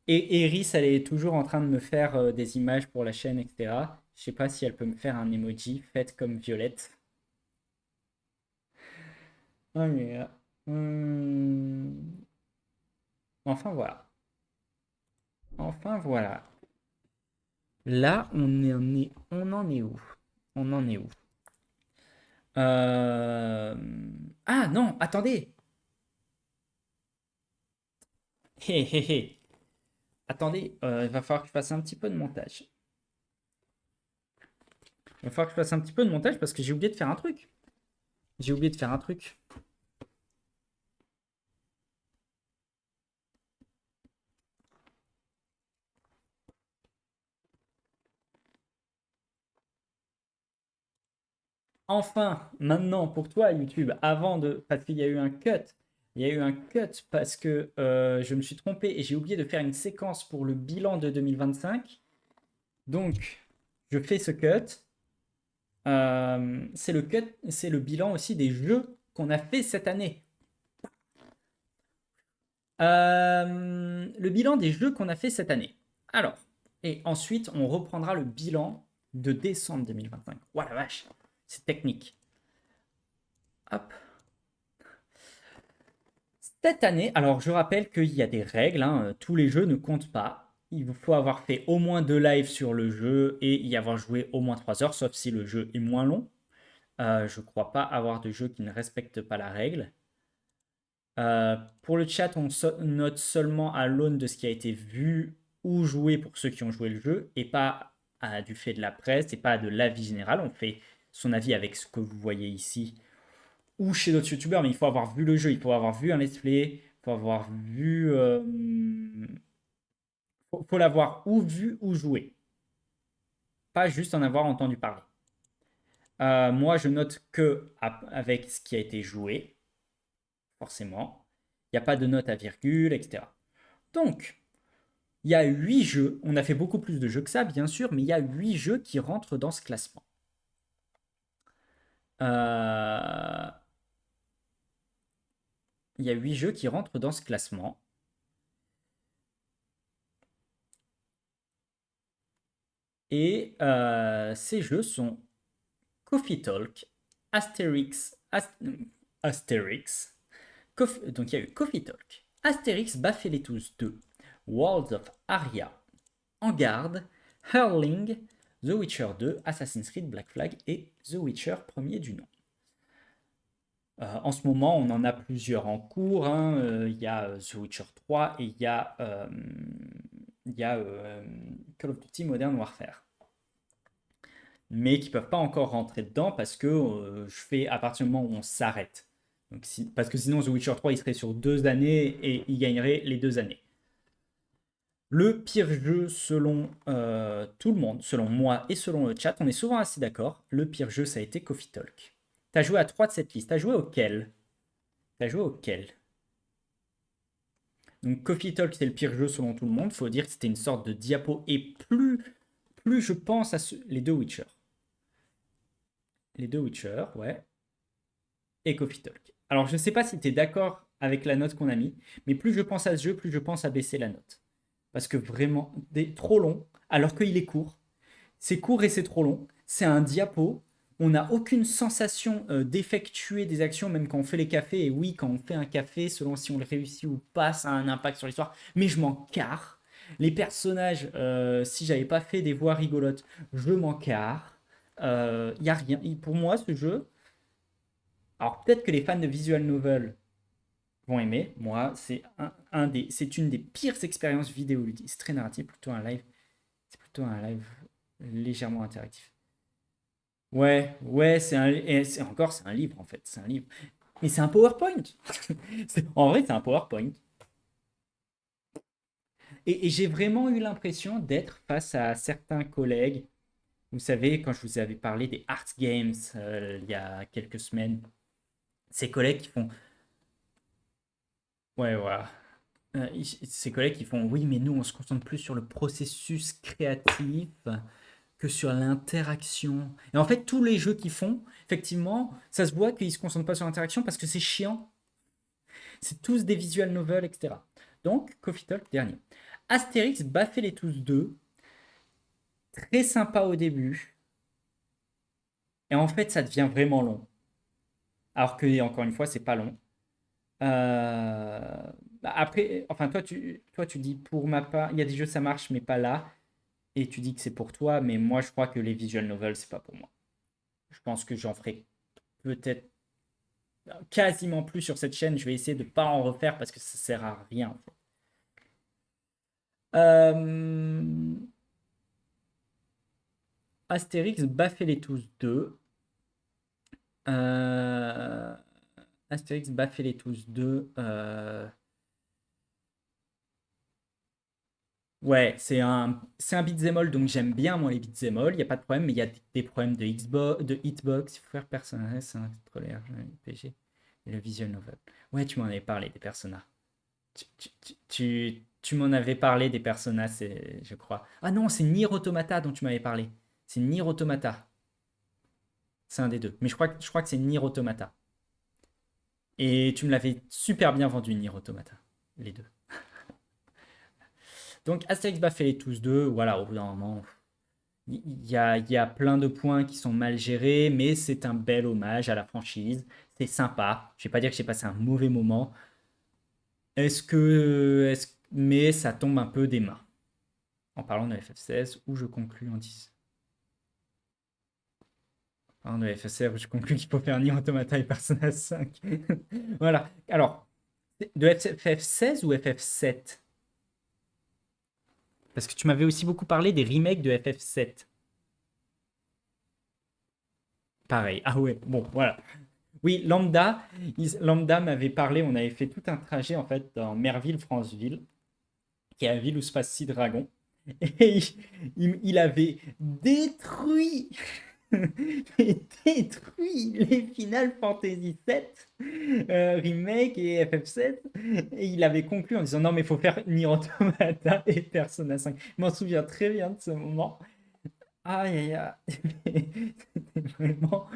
Et Eris, elle est toujours en train de me faire des images pour la chaîne, etc. Je sais pas si elle peut me faire un emoji fait comme Violette. Oh, mais, enfin voilà. Enfin voilà. Là, on en est où? On en est où? Euh, Ah non, attendez. Hé hé hé. Attendez, il va falloir que je fasse un petit peu de montage. Il va falloir que je fasse un petit peu de montage parce que j'ai oublié de faire un truc. J'ai oublié de faire un truc. Enfin, maintenant, pour toi, YouTube, avant de... Parce qu'il y a eu un cut. Il y a eu un cut parce que je me suis trompé et j'ai oublié de faire une séquence pour le bilan de 2025. Donc, je fais ce cut. C'est le cut, c'est le bilan aussi des jeux qu'on a fait cette année. Le bilan des jeux qu'on a fait cette année. Alors, et ensuite, on reprendra le bilan de décembre 2025. Ouah la vache, c'est technique. Hop. Cette année, alors je rappelle qu'il y a des règles, hein, tous les jeux ne comptent pas. Il vous faut avoir fait au moins 2 lives sur le jeu et y avoir joué au moins 3 heures, sauf si le jeu est moins long. Je ne crois pas avoir de jeu qui ne respecte pas la règle. Pour le chat, on note seulement à l'aune de ce qui a été vu ou joué pour ceux qui ont joué le jeu, et pas du fait de la presse, et pas de l'avis général. On fait son avis avec ce que vous voyez ici, ou chez d'autres youtubeurs, mais il faut avoir vu le jeu, il faut avoir vu un let's play, il faut avoir vu... faut l'avoir ou vu ou joué, pas juste en avoir entendu parler. Moi, je note que avec ce qui a été joué, forcément. Il n'y a pas de note à virgule, etc. Donc, il y a 8 jeux. On a fait beaucoup plus de jeux que ça, bien sûr, mais il y a 8 jeux qui rentrent dans ce classement. Euh, Il y a 8 jeux qui rentrent dans ce classement. Et ces jeux sont Coffee Talk, Asterix, Asterix. Donc il y a eu Coffee Talk, Asterix Baffeletous 2, Worlds of Aria, En Garde, Hurling, The Witcher 2, Assassin's Creed Black Flag et The Witcher premier du nom. En ce moment, on en a plusieurs en cours, hein. Il y a The Witcher 3 et il y a Call of Duty Modern Warfare. Mais qui ne peuvent pas encore rentrer dedans parce que je fais à partir du moment où on s'arrête. Donc, parce que sinon, The Witcher 3, il serait sur 2 années et il gagnerait les 2 années. Le pire jeu selon tout le monde, selon moi et selon le chat, on est souvent assez d'accord. Le pire jeu, ça a été Coffee Talk. T'as joué à 3 de cette liste. T'as joué auquel? T'as joué auquel? Donc Coffee Talk, c'est le pire jeu selon tout le monde. Faut dire que c'était une sorte de diapo. Et plus je pense à les deux Witcher. Les deux Witcher, ouais. Et Coffee Talk. Alors je sais pas si t'es d'accord avec la note qu'on a mis, mais plus je pense à ce jeu, plus je pense à baisser la note. Parce que vraiment, trop long, alors qu'il est court. C'est court et c'est trop long. C'est un diapo. On n'a aucune sensation d'effectuer des actions, même quand on fait les cafés. Et oui, quand on fait un café, selon si on le réussit ou pas, ça a un impact sur l'histoire. Mais je m'en carre. Les personnages, si j'avais pas fait des voix rigolotes, je m'en carre. Y a rien. Pour moi, ce jeu, Alors peut-être que les fans de visual novel vont aimer. Moi, c'est une des pires expériences vidéo. C'est très narratif, plutôt un live. C'est plutôt un live légèrement interactif. Ouais, ouais, c'est un livre en fait, c'est un livre. Mais c'est un PowerPoint. En vrai, c'est un PowerPoint. Et j'ai vraiment eu l'impression d'être face à certains collègues. Vous savez, quand je vous avais parlé des Art Games il y a quelques semaines, ces collègues qui font, ouais, voilà. Ces collègues qui font, oui, mais nous, on se concentre plus sur le processus créatif que sur l'interaction. Et en fait, tous les jeux qu'ils font, effectivement, ça se voit qu'ils se concentrent pas sur l'interaction parce que c'est chiant. C'est tous des visual novels, etc. Donc, Coffee Talk, dernier. Astérix Baffez les tous deux. Très sympa au début. Et en fait, ça devient vraiment long. Alors que, encore une fois, c'est pas long. Après, enfin, toi, tu dis pour ma part, il y a des jeux, ça marche, mais pas là. Et tu dis que c'est pour toi, mais moi, je crois que les visual novels, c'est pas pour moi. Je pense que j'en ferai peut-être quasiment plus sur cette chaîne. Je vais essayer de pas en refaire parce que ça sert à rien, en fait. Euh, Astérix Baffez les tous deux. Euh, Astérix Baffez les tous deux. Ouais, c'est un beat'em all, donc j'aime bien moi les beat'em all, il n'y a pas de problème, mais il y a des problèmes de Xbox, de hitbox, il faut faire personnage, c'est un contrôleur, PG, et le visual novel. Ouais, tu m'en avais parlé des personnages. Tu m'en avais parlé des personnages, je crois. Ah non, c'est Nier Automata dont tu m'avais parlé. C'est Nier Automata. C'est un des deux. Mais je crois que c'est Nier Automata. Et tu me l'avais super bien vendu, Nier Automata. Les deux. Donc Astérix Baffez les tous deux, voilà, au bout d'un moment, il y a plein de points qui sont mal gérés, mais c'est un bel hommage à la franchise. C'est sympa. Je vais pas dire que j'ai passé un mauvais moment. Mais ça tombe un peu des mains. En parlant de FF16, où je conclus en 10. En parlant de FF16, où je conclus qu'il faut faire Nier Automata et Persona 5. Voilà. Alors, de FF16 ou FF7? Parce que tu m'avais aussi beaucoup parlé des remakes de FF7. Pareil. Ah ouais, bon, voilà. Oui, Lambda m'avait parlé, on avait fait tout un trajet en fait dans Merville, Franceville, qui est la ville où se passent 6 dragons. Et il avait détruit, détruit les Final Fantasy 7 Remake et FF7. Et il avait conclu en disant non, mais il faut faire Nier Automata et Persona 5. Je m'en souviens très bien de ce moment. Aïe, aïe, aïe. C'était vraiment.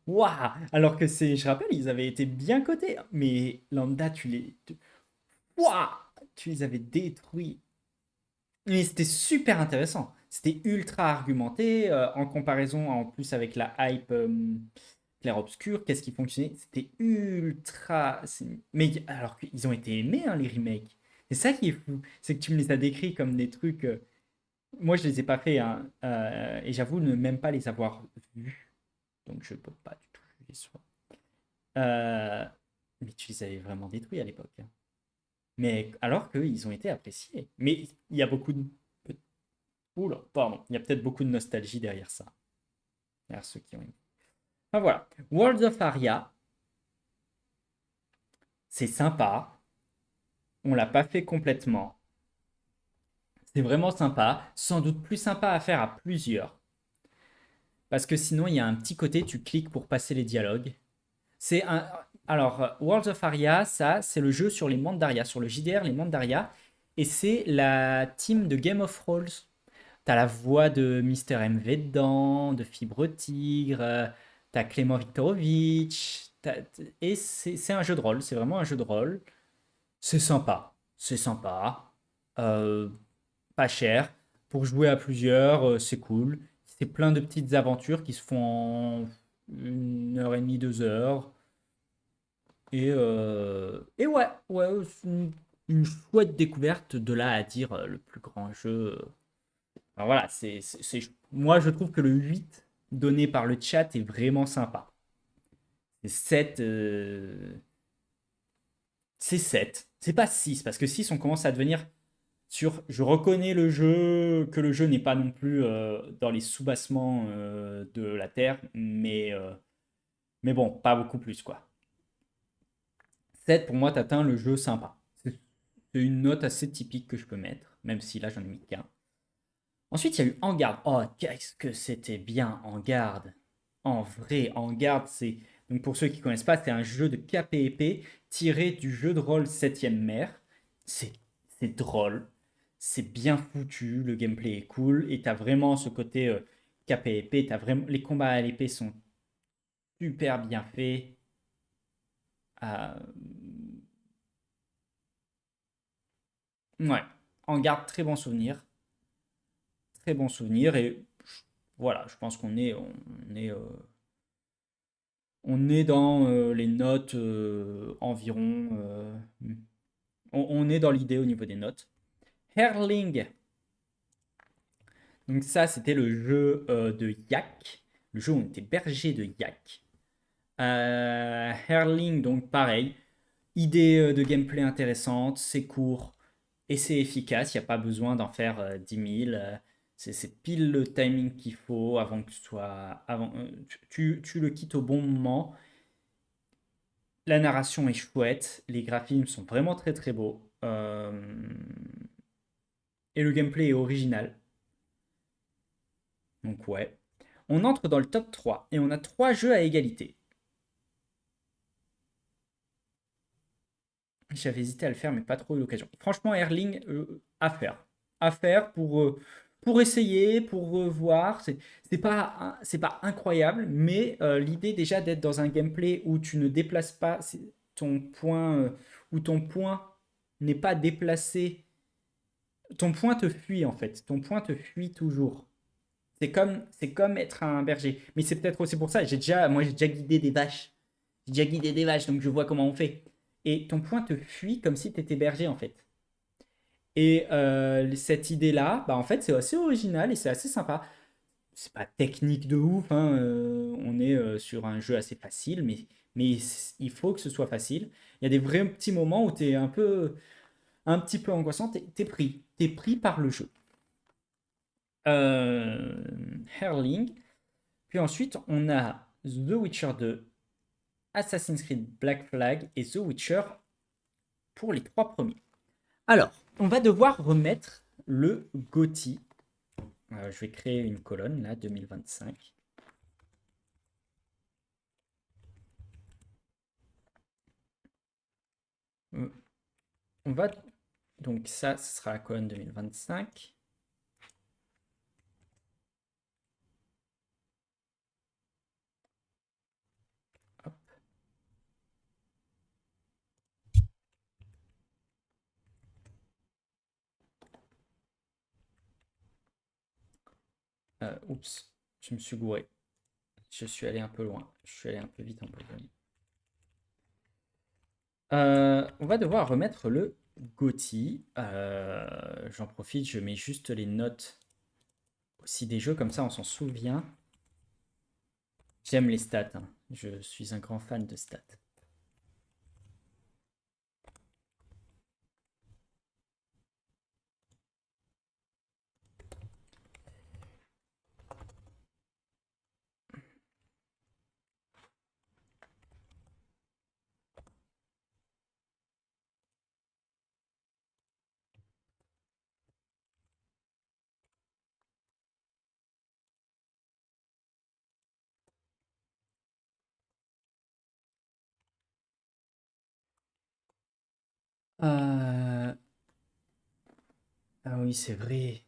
Waouh! Alors que je rappelle, ils avaient été bien cotés, hein. Mais Lambda, waouh! Tu les avais détruits. Mais c'était super intéressant. C'était ultra argumenté, en comparaison en plus avec la hype clair-obscur, qu'est-ce qui fonctionnait? C'était ultra. Mais alors qu'ils ont été aimés, hein, les remakes. C'est ça qui est fou. C'est que tu me les as décrits comme des trucs. Moi, je les ai pas fait, hein, et j'avoue ne même pas les avoir vus. Donc je peux pas du tout juger sur. Euh, mais tu les avais vraiment détruits à l'époque, hein. Mais alors qu'ils ont été appréciés. Mais il y a beaucoup de. Oula, pardon. Il y a peut-être beaucoup de nostalgie derrière ça. Derrière ceux qui ont aimé. Enfin voilà. World of Aria, c'est sympa. On l'a pas fait complètement. C'est vraiment sympa. Sans doute plus sympa à faire à plusieurs. Parce que sinon, il y a un petit côté, tu cliques pour passer les dialogues. C'est un. Alors, World of Aria, ça, c'est le jeu sur les mondes d'Aria, sur le JDR, les mondes d'Aria. Et c'est la team de Game of Thrones. T'as la voix de Mister MV dedans, de Fibre Tigre, t'as Clément Viktorovitch. Et c'est un jeu de rôle, c'est vraiment un jeu de rôle. C'est sympa, c'est sympa. Euh, Pas cher. Pour jouer à plusieurs, c'est cool. C'est plein de petites aventures qui se font en 1 heure et demie, 2 heures. Et ouais, ouais, c'est une chouette découverte de là à dire le plus grand jeu. Alors voilà, moi je trouve que le 8 donné par le chat est vraiment sympa. 7. C'est 7. C'est pas 6, parce que 6, on commence à devenir sur. Je reconnais le jeu, que le jeu n'est pas non plus dans les soubassements de la Terre, mais bon, pas beaucoup plus, quoi. 7, pour moi, t'atteins le jeu sympa. C'est une note assez typique que je peux mettre, même si là, j'en ai mis qu'un. Ensuite, il y a eu En Garde. Oh, qu'est-ce que c'était bien En Garde. En vrai, En Garde, c'est. Donc, pour ceux qui ne connaissent pas, c'est un jeu de KPP tiré du jeu de rôle 7ème mer. C'est c'est drôle, c'est bien foutu, le gameplay est cool, et t'as vraiment ce côté KPP. Les combats à l'épée sont super bien faits. Euh, Ouais, En Garde, très bon souvenir. Très bon souvenir, et voilà, je pense on est dans les notes environ. On est dans l'idée au niveau des notes. Herling. Donc ça, c'était le jeu de Yak. Le jeu où on était berger de Yak. Herling, donc pareil. Idée de gameplay intéressante. C'est court et c'est efficace. Il n'y a pas besoin d'en faire 10 000. C'est pile le timing qu'il faut avant que ce soit. Tu le quittes au bon moment. La narration est chouette, les graphismes sont vraiment très très beaux, et le gameplay est original. Donc ouais. On entre dans le top 3 et on a 3 jeux à égalité. J'avais hésité à le faire mais pas trop eu l'occasion. Franchement, Erling, à faire. À faire pour essayer, pour voir. C'est pas incroyable, mais l'idée déjà d'être dans un gameplay où tu ne déplaces pas ton point, où ton point n'est pas déplacé. Ton point te fuit en fait. Ton point te fuit toujours. C'est comme être un berger. Mais c'est peut-être aussi pour ça. Moi, j'ai déjà guidé des vaches. J'ai déjà guidé des vaches, donc je vois comment on fait. Et ton point te fuit comme si tu étais berger en fait. Et cette idée-là, bah, en fait, c'est assez original et c'est assez sympa. C'est pas technique de ouf, hein, on est sur un jeu assez facile, mais il faut que ce soit facile. Il y a des vrais petits moments où tu es un petit peu angoissant, t'es pris. T'es pris par le jeu. Euh, Herling. Puis ensuite, on a The Witcher 2, Assassin's Creed Black Flag et The Witcher pour les 3 premiers. Alors, on va devoir remettre le GOTY. Je vais créer une colonne là, 2025. On va donc ça, ce sera la colonne 2025. Hop. Oups, je me suis gouré. Je suis allé un peu loin. Je suis allé un peu vite en besogne. On va devoir remettre le GOTY. J'en profite, je mets juste les notes aussi des jeux, comme ça on s'en souvient. J'aime les stats, hein. Je suis un grand fan de stats. Euh, Ah oui, c'est vrai.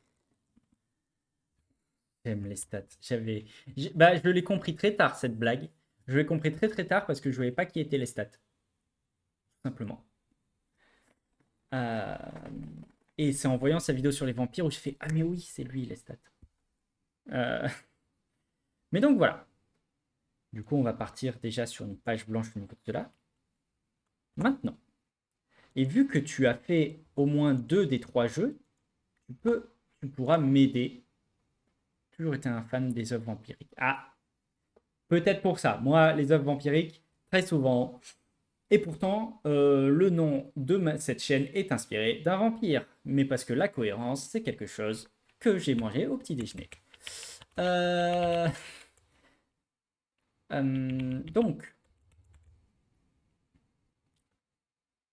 J'aime les stats. Bah, je l'ai compris très tard, cette blague. Je l'ai compris très très tard parce que je ne voyais pas qui étaient les stats. Tout simplement. Euh, Et c'est en voyant sa vidéo sur les vampires où je fais: ah, mais oui, c'est lui les stats. Euh, Mais donc voilà. Du coup, on va partir déjà sur une page blanche au niveau de cela. Maintenant. Et vu que tu as fait au moins 2 des 3 jeux, tu pourras m'aider. Toujours été un fan des œuvres vampiriques. Ah, peut-être pour ça. Moi, les œuvres vampiriques, très souvent. Et pourtant, le nom de cette chaîne est inspiré d'un vampire. Mais parce que la cohérence, c'est quelque chose que j'ai mangé au petit déjeuner. Euh, donc,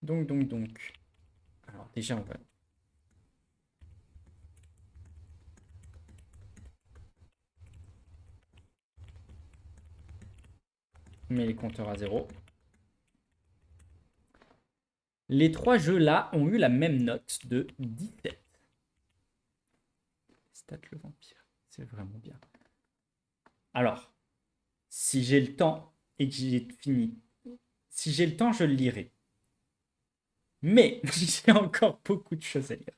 donc. Alors déjà, on va... mettre les compteurs à zéro. Les trois jeux-là ont eu la même note de 17. Stat le vampire, c'est vraiment bien. Alors, si j'ai le temps et que j'ai fini, si j'ai le temps, je le lirai. Mais j'ai encore beaucoup de choses à lire.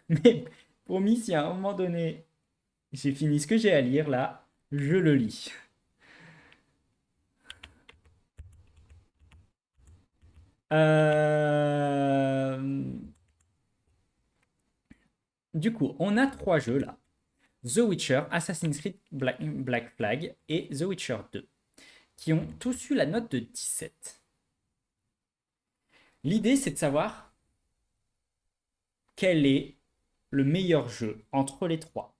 Mais promis, si à un moment donné, j'ai fini ce que j'ai à lire là, je le lis. Du coup, on a trois jeux là. The Witcher, Assassin's Creed Black Flag et The Witcher 2, qui ont tous eu la note de 17. L'idée, c'est de savoir quel est le meilleur jeu entre les trois.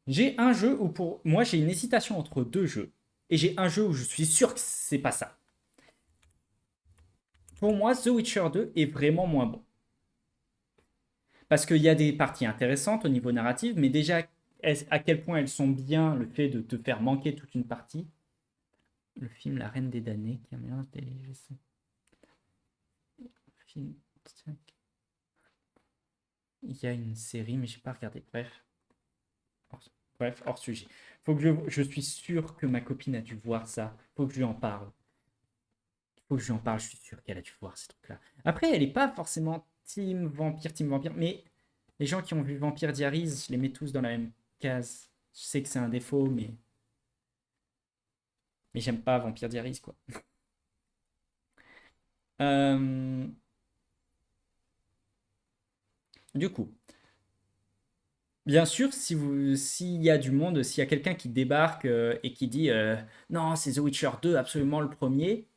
J'ai un jeu où pour moi, j'ai une hésitation entre deux jeux. Et j'ai un jeu où je suis sûr que c'est pas ça. Pour moi, The Witcher 2 est vraiment moins bon. Parce qu'il y a des parties intéressantes au niveau narratif, mais déjà, à quel point elles sont bien, le fait de te faire manquer toute une partie. Le film La Reine des damnés, qui a un mélange des... Film... Il y a une série, mais j'ai pas regardé. Bref, hors sujet. Faut que je suis sûr que ma copine a dû voir ça. Faut que je lui en parle. Faut que je lui en parle. Je suis sûr qu'elle a dû voir ces trucs-là. Après, elle est pas forcément team vampire, mais les gens qui ont vu Vampire Diaries, je les mets tous dans la même case. Je sais que c'est un défaut, mais j'aime pas Vampire Diaries, quoi. Euh, Du coup, bien sûr, s'il y a du monde, s'il y a quelqu'un qui débarque et qui dit non, c'est The Witcher 2, absolument le premier,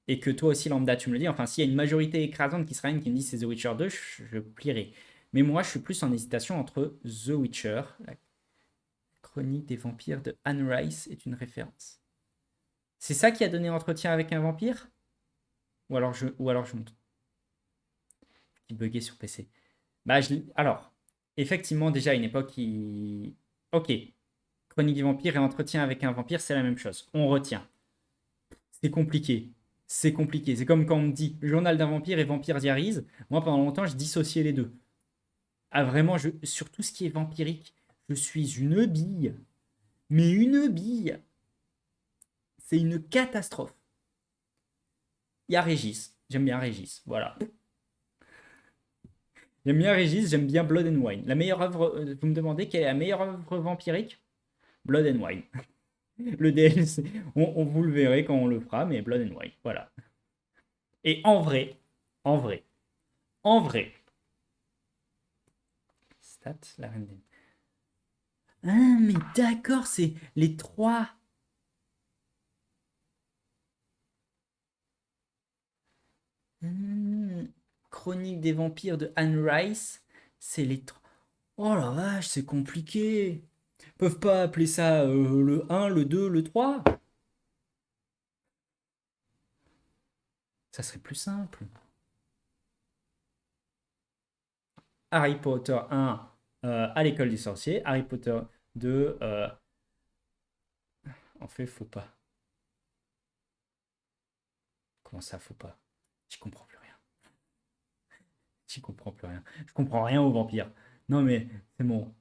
et que toi aussi, lambda, tu me le dis, enfin, s'il y a une majorité écrasante qui sera une qui me dit c'est The Witcher 2, je plierai. Mais moi, je suis plus en hésitation entre The Witcher, la chronique des vampires de Anne Rice est une référence. C'est ça qui a donné Entretien avec un vampire? Ou alors je me trompe. Qui buguait sur PC. Bah, alors, effectivement, déjà à une époque, ok, Chronique des vampires et Entretien avec un vampire, c'est la même chose. On retient. C'est compliqué. C'est compliqué. C'est comme quand on me dit Journal d'un vampire et Vampire Diaries. Moi, pendant longtemps, je dissociais les deux. Ah, vraiment, sur tout ce qui est vampirique, je suis une bille. Mais une bille. C'est une catastrophe. Il y a Régis. J'aime bien Régis. Voilà. J'aime bien Régis, j'aime bien Blood and Wine. La meilleure œuvre, vous me demandez quelle est la meilleure œuvre vampirique? Blood and Wine. Le DLC, on vous le verrez quand on le fera, mais Blood and Wine, voilà. Et en vrai, en vrai, en vrai, stats, la reine des... Ah, mais d'accord, c'est les trois. Chronique des vampires de Anne Rice, c'est les trois. Oh la vache, c'est compliqué. Ils peuvent pas appeler ça le 1, le 2, le 3? Ça serait plus simple. Harry Potter 1 à l'école des sorciers. Harry Potter 2 en fait, faut pas. Comment ça, faut pas? J'y comprends plus rien. J'y comprends plus rien. Je comprends rien aux vampires. Non mais c'est bon.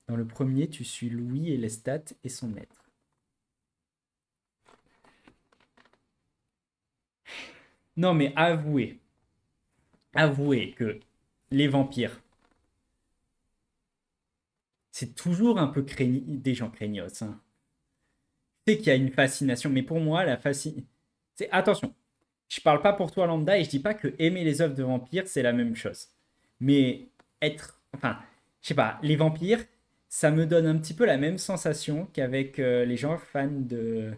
Dans le premier, tu suis Louis et Lestat et son maître. Non mais avouez que les vampires, c'est toujours un peu des gens craignos. Hein. Je sais qu'il y a une fascination, mais pour moi, la fascination... Attention, je parle pas pour toi lambda et je dis pas que aimer les œuvres de vampires, c'est la même chose. Mais être... Enfin, je sais pas, les vampires, ça me donne un petit peu la même sensation qu'avec les gens fans de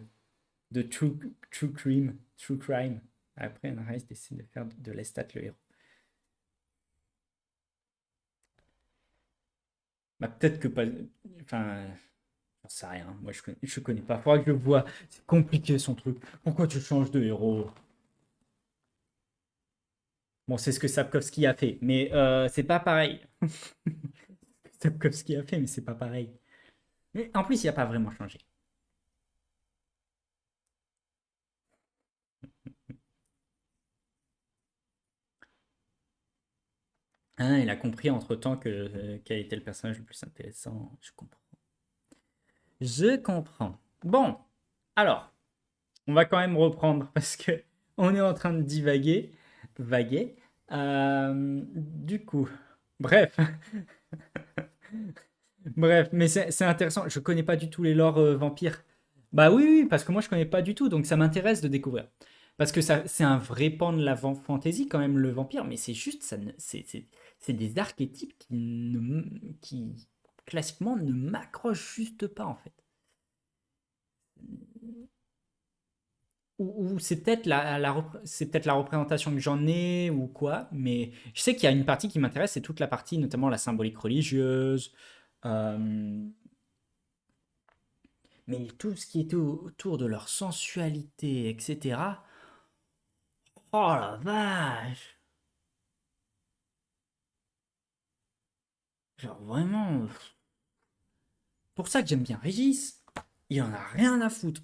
True crime. True crime. Après, Anne Rice décide de faire de Lestat le héros. Bah, peut-être que pas. Enfin, j'en sais rien. Moi, je connais pas. Faudra que je le vois. C'est compliqué son truc. Pourquoi tu changes de héros? Bon, c'est ce que Sapkowski a fait, mais c'est pas pareil. Sapkowski a fait, mais c'est pas pareil. Mais en plus, il a pas vraiment changé. Ah, il a compris entre-temps que quel était le personnage le plus intéressant. Je comprends. Je comprends. Bon, alors, on va quand même reprendre parce que on est en train de divaguer, vaguer. Du coup, bref, bref, mais c'est intéressant. Je connais pas du tout les lores vampires. Bah oui, oui, parce que moi je connais pas du tout, donc ça m'intéresse de découvrir. Parce que ça, c'est un vrai pan de la fantasy quand même le vampire, mais c'est juste, c'est des archétypes qui classiquement ne m'accrochent juste pas en fait. Ou c'est peut-être c'est peut-être la représentation que j'en ai ou quoi, mais je sais qu'il y a une partie qui m'intéresse, c'est toute la partie, notamment la symbolique religieuse, euh, mais tout ce qui était autour de leur sensualité, etc. Oh la vache! Genre vraiment, pour ça que j'aime bien Régis, il en a rien à foutre.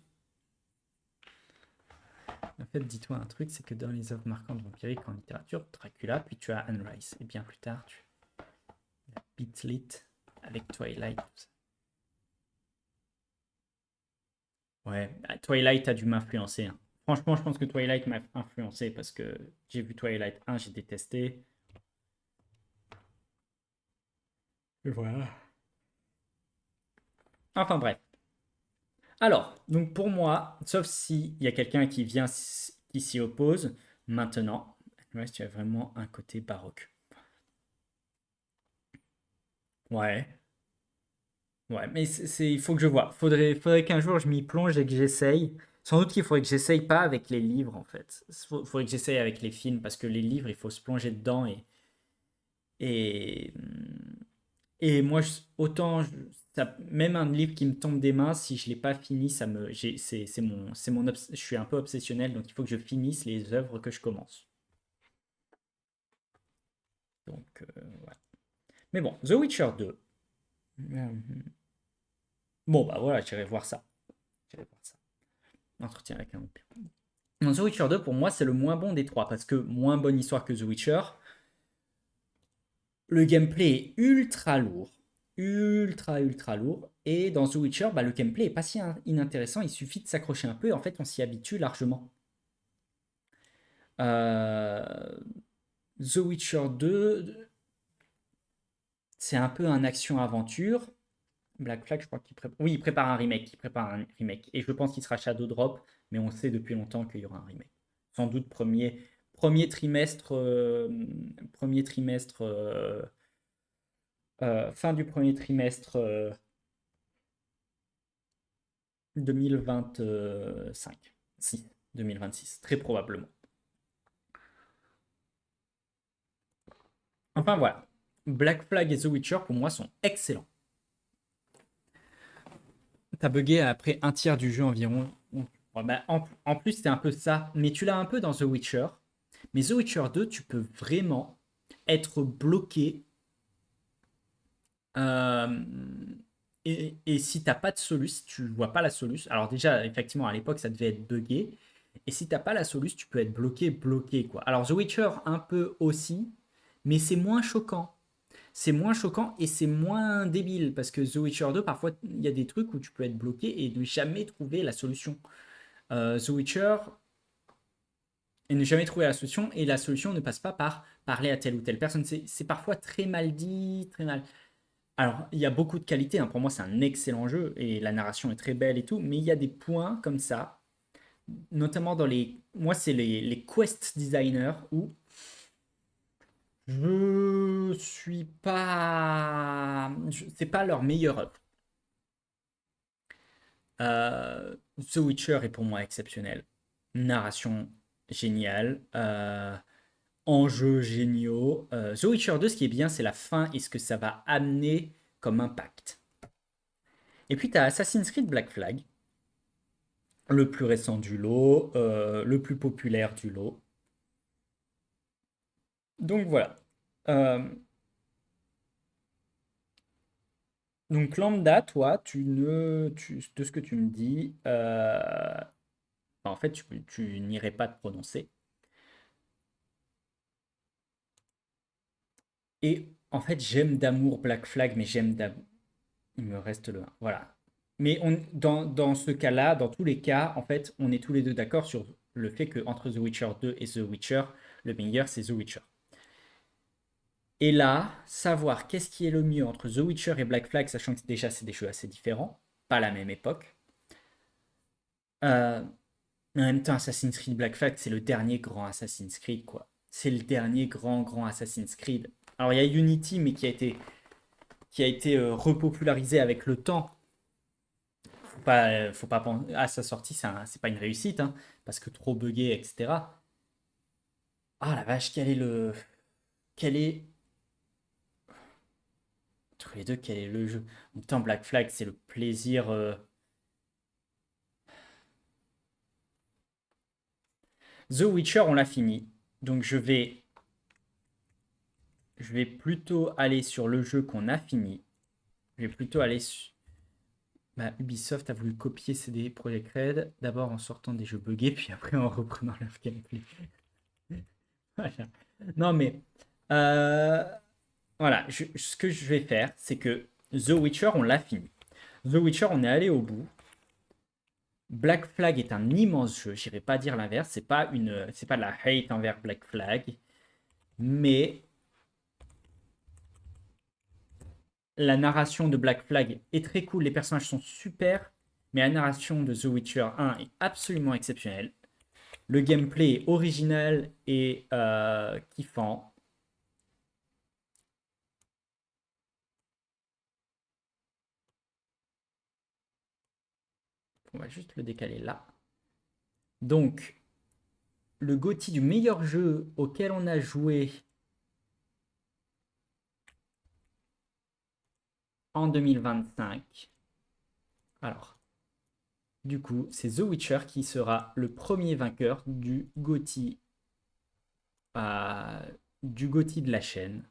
En fait, dis-toi un truc, c'est que dans les œuvres marquantes vampiriques en littérature, Dracula, puis tu as Anne Rice, et bien plus tard, tu as Pete Lit avec Twilight. Ouais, Twilight a dû m'influencer, hein. Franchement, je pense que Twilight m'a influencé parce que j'ai vu Twilight 1, j'ai détesté. Et voilà. Enfin bref. Alors, donc pour moi, sauf s'il y a quelqu'un qui vient, qui s'y oppose, maintenant, ouais, tu as vraiment un côté baroque. Ouais, ouais, mais il faut que je vois. Faudrait qu'un jour je m'y plonge et que j'essaye. Sans doute qu'il faudrait que j'essaye pas avec les livres en fait. Faudrait que j'essaye avec les films parce que les livres, il faut se plonger dedans et, et moi, autant, même un livre qui me tombe des mains, si je l'ai pas fini, je suis un peu obsessionnel, donc il faut que je finisse les œuvres que je commence. Donc, voilà. Mais bon, The Witcher 2. Euh, Bon, bah voilà, j'irai voir ça. J'irai voir ça. Entretien avec un vampire. The Witcher 2, pour moi, c'est le moins bon des trois, parce que moins bonne histoire que The Witcher. Le gameplay est ultra lourd. Ultra, ultra lourd. Et dans The Witcher, bah, le gameplay est pas si inintéressant. Il suffit de s'accrocher un peu et en fait, on s'y habitue largement. Euh, The Witcher 2, c'est un peu un action-aventure. Black Flag, je crois qu'il prépare. Oui, il prépare un remake. Il prépare un remake. Et je pense qu'il sera Shadow Drop, mais on sait depuis longtemps qu'il y aura un remake. Sans doute premier trimestre, premier trimestre, fin du premier trimestre 2025. Si, 2026, très probablement. Enfin voilà. Black Flag et The Witcher, pour moi, sont excellents. T'as bugué après un tiers du jeu environ. Ouais, bah, en plus, c'est un peu ça. Mais tu l'as un peu dans The Witcher. Mais The Witcher 2, tu peux vraiment être bloqué. euh, et si t'as pas de soluce, si tu vois pas la soluce. Alors déjà, effectivement, à l'époque, ça devait être buggé. Et si t'as pas la soluce, tu peux être bloqué, bloqué, quoi. Alors The Witcher, un peu aussi. Mais c'est moins choquant. C'est moins choquant et c'est moins débile parce que The Witcher 2, parfois, il y a des trucs où tu peux être bloqué et ne jamais trouver la solution. The Witcher et ne jamais trouver la solution et la solution ne passe pas par parler à telle ou telle personne. C'est parfois très mal dit, très mal. Alors, il y a beaucoup de qualités, hein. Pour moi, c'est un excellent jeu et la narration est très belle et tout, mais il y a des points comme ça, notamment dans les. Moi, c'est les quest designers où je suis pas. C'est pas leur meilleure œuvre. The Witcher est pour moi exceptionnel. narration géniale, enjeux géniaux. The Witcher 2, ce qui est bien, c'est la fin et ce que ça va amener comme impact. Et puis, tu as Assassin's Creed Black Flag, le plus récent du lot, le plus populaire du lot. Donc voilà. Euh, donc lambda, toi, de ce que tu me dis, en fait, tu n'irais pas te prononcer. Et en fait, j'aime d'amour Black Flag, mais j'aime d'amour. Il me reste le 1. Voilà. Mais dans ce cas-là, dans tous les cas, en fait, on est tous les deux d'accord sur le fait que entre The Witcher 2 et The Witcher, le meilleur, c'est The Witcher. Et là, savoir qu'est-ce qui est le mieux entre The Witcher et Black Flag, sachant que déjà c'est des jeux assez différents, pas la même époque. Mais en même temps, Assassin's Creed Black Flag, c'est le dernier grand Assassin's Creed, quoi. C'est le dernier grand Assassin's Creed. Alors il y a Unity, mais qui a été repopularisé avec le temps. Faut pas penser à sa sortie, c'est pas une réussite, hein, parce que trop buggé, etc. Ah la vache, quel est entre les deux, quel est le jeu? En même temps, Black Flag, c'est le plaisir. The Witcher, on l'a fini, donc je vais plutôt aller sur le jeu qu'on a fini. Je vais plutôt aller sur. Bah, Ubisoft a voulu copier CD Projekt Red, d'abord en sortant des jeux buggés, puis après en reprenant leur gameplay. Voilà. Non mais euh, voilà, ce que je vais faire, c'est que The Witcher, on l'a fini. The Witcher, on est allé au bout. Black Flag est un immense jeu, j'irai pas dire l'inverse, c'est pas de la hate envers Black Flag, mais la narration de Black Flag est très cool, les personnages sont super, mais la narration de The Witcher 1 est absolument exceptionnelle. Le gameplay est original et kiffant. On va juste le décaler là. Donc, le GOTY du meilleur jeu auquel on a joué en 2025. Alors, du coup, c'est The Witcher qui sera le premier vainqueur euh, du GOTY de la chaîne.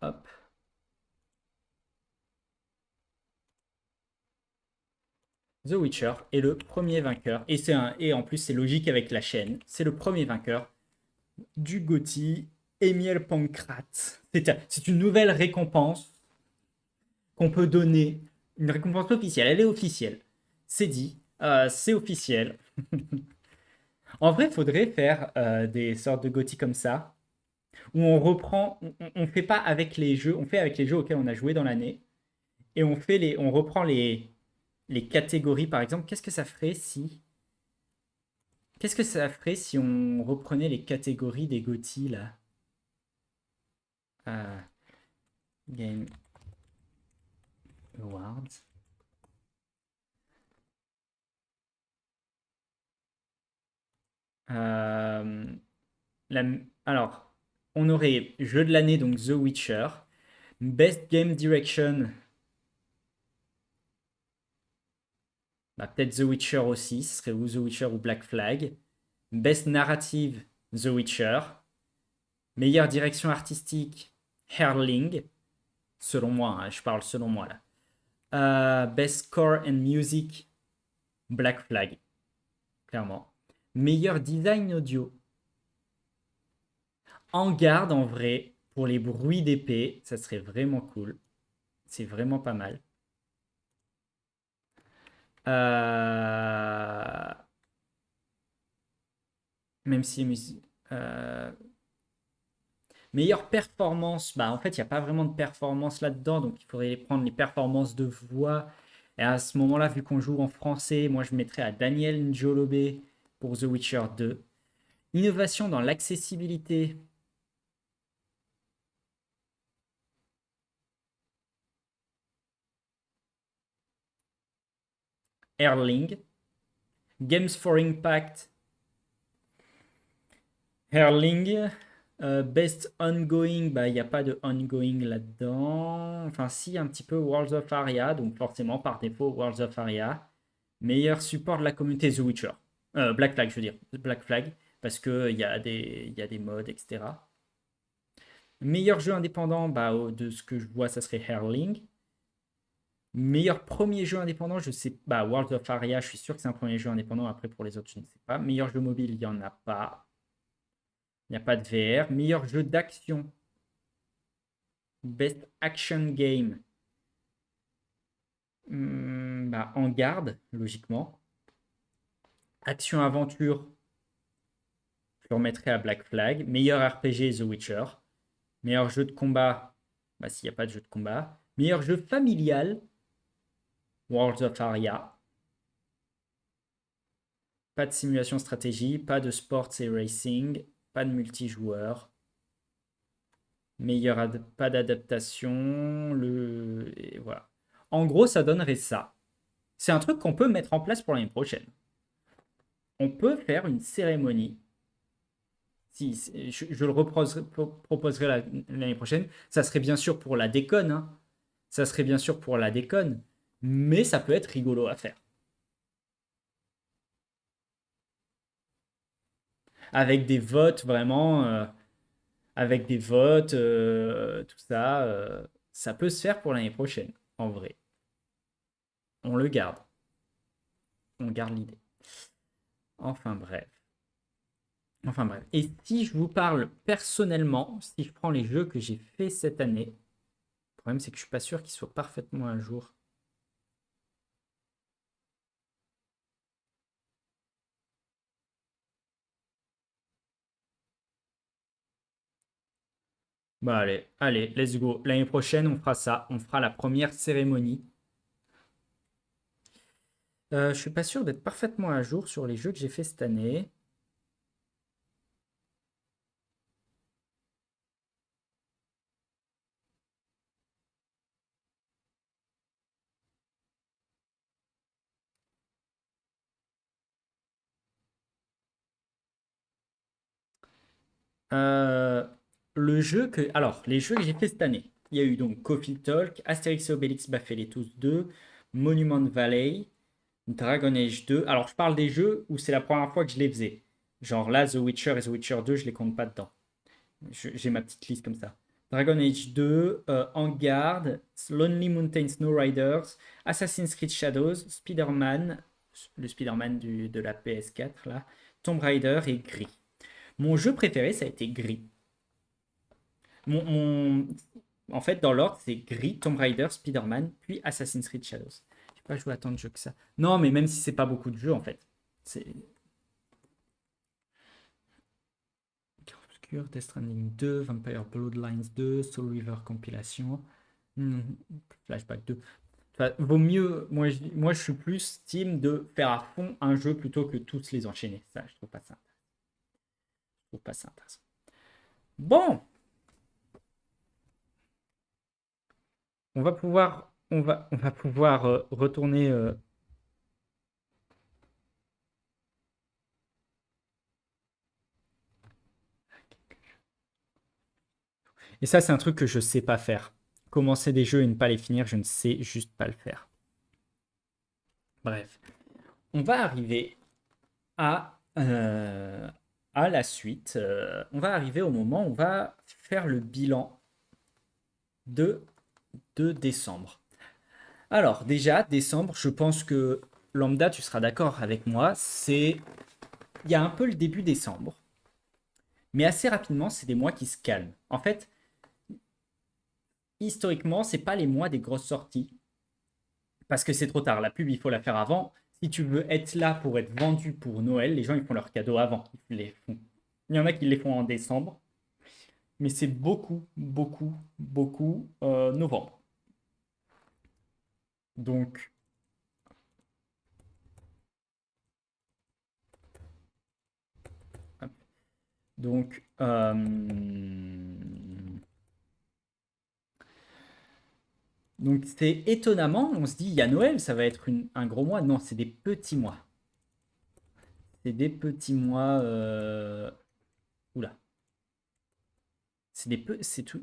Hop. The Witcher est le premier vainqueur. Et en plus, c'est logique avec la chaîne. C'est le premier vainqueur du GOTY. Emile Pancrate. C'est une nouvelle récompense qu'on peut donner. Une récompense officielle. Elle est officielle. C'est dit. C'est officiel. En vrai, il faudrait faire des sortes de GOTY comme ça, où on reprend, on fait pas avec les jeux, on fait avec les jeux auxquels on a joué dans l'année, et on reprend les catégories, par exemple. Qu'est-ce que ça ferait si on reprenait les catégories des GOTY là? Euh, Game Awards. Euh, alors, on aurait jeu de l'année, donc The Witcher. Best Game Direction, bah, peut-être The Witcher aussi, ce serait ou The Witcher ou Black Flag. Best Narrative, The Witcher. Meilleure direction artistique, Herling. Selon moi, hein, je parle selon moi là. Best Score and Music, Black Flag, clairement. Meilleur design audio. En garde, en vrai, pour les bruits d'épée, ça serait vraiment cool. C'est vraiment pas mal. Euh, Même si. Meilleure performance, bah en fait, il n'y a pas vraiment de performance là-dedans, donc il faudrait prendre les performances de voix. Et à ce moment-là, vu qu'on joue en français, moi je mettrais à Daniel Njolobe pour The Witcher 2. Innovation dans l'accessibilité. Erling. Games for Impact, Erling. Best Ongoing, bah, il n'y a pas de ongoing là-dedans. Enfin, si, un petit peu Worlds of Aria, donc forcément, par défaut, Worlds of Aria. Meilleur support de la communauté The Witcher. Black Flag, je veux dire. Black Flag, parce qu'il y a des mods, etc. Meilleur jeu indépendant, bah, de ce que je vois, ça serait Erling. Meilleur premier jeu indépendant, je sais pas. World of Aria, je suis sûr que c'est un premier jeu indépendant. Après, pour les autres, je ne sais pas. Meilleur jeu mobile, il n'y en a pas. Il n'y a pas de VR. Meilleur jeu d'action. Best Action Game. Bah, En Garde, logiquement. Action-aventure, je le remettrai à Black Flag. Meilleur RPG, The Witcher. Meilleur jeu de combat, bah, s'il n'y a pas de jeu de combat. Meilleur jeu familial, World of Aria. Pas de simulation stratégie, pas de sports et racing, pas de multijoueur. Pas d'adaptation. Et voilà. En gros, ça donnerait ça. C'est un truc qu'on peut mettre en place pour l'année prochaine. On peut faire une cérémonie. Si, je le proposerai l'année prochaine. Ça serait bien sûr pour la déconne. Hein. Ça serait bien sûr pour la déconne. Mais ça peut être rigolo à faire. Avec des votes vraiment. Avec des votes, tout ça. Ça peut se faire pour l'année prochaine, en vrai. On le garde. On garde l'idée. Enfin bref. Enfin bref. Et si je vous parle personnellement, si je prends les jeux que j'ai fait cette année, le problème c'est que je suis pas sûr qu'ils soient parfaitement à jour. Bah allez, let's go. L'année prochaine, on fera ça. On fera la première cérémonie. Je suis pas sûr d'être parfaitement à jour sur les jeux que j'ai fait cette année. Euh, Alors, les jeux que j'ai fait cette année. Il y a eu donc Coffee Talk, Astérix et Obélix Baffelés tous 2, Monument Valley, Dragon Age 2. Alors, je parle des jeux où c'est la première fois que je les faisais. Genre là, The Witcher et The Witcher 2, je les compte pas dedans. J'ai ma petite liste comme ça. Dragon Age 2, En Garde, Lonely Mountain Snow Riders, Assassin's Creed Shadows, Spider-Man, le Spider-Man de la PS4 là, Tomb Raider et Gris. Mon jeu préféré, ça a été Gris. Mon, mon- En fait, dans l'ordre, c'est Gris, Tomb Raider, Spider-Man, puis Assassin's Creed Shadows. Je sais pas joué à tant de jeux que ça. Non, mais même si c'est pas beaucoup de jeux, en fait. C'est Clair Obscur, Death Stranding 2, Vampire Bloodlines 2, Soul River Compilation, hmm, Flashback 2. Enfin, vaut mieux, moi je suis plus team de faire à fond un jeu plutôt que tous les enchaîner. Ça, je trouve pas ça. Je trouve pas ça intéressant. Bon, on va pouvoir retourner. Et ça, c'est un truc que je sais pas faire. Commencer des jeux et ne pas les finir, je ne sais juste pas le faire. Bref, on va arriver à la suite. On va arriver au moment où on va faire le bilan de, de décembre. Alors, déjà, décembre, je pense que Lambda, tu seras d'accord avec moi, il y a un peu le début décembre. Mais assez rapidement, c'est des mois qui se calment. En fait, historiquement, c'est pas les mois des grosses sorties. Parce que c'est trop tard. La pub, il faut la faire avant. Si tu veux être là pour être vendu pour Noël, les gens, ils font leurs cadeaux avant. Il y en a qui les font en décembre. Mais c'est beaucoup, beaucoup, beaucoup novembre. Donc, donc, Donc c'est étonnamment, on se dit, il y a Noël, ça va être un gros mois. Non, c'est des petits mois. C'est des petits mois. Oula. C'est des peu, c'est tout.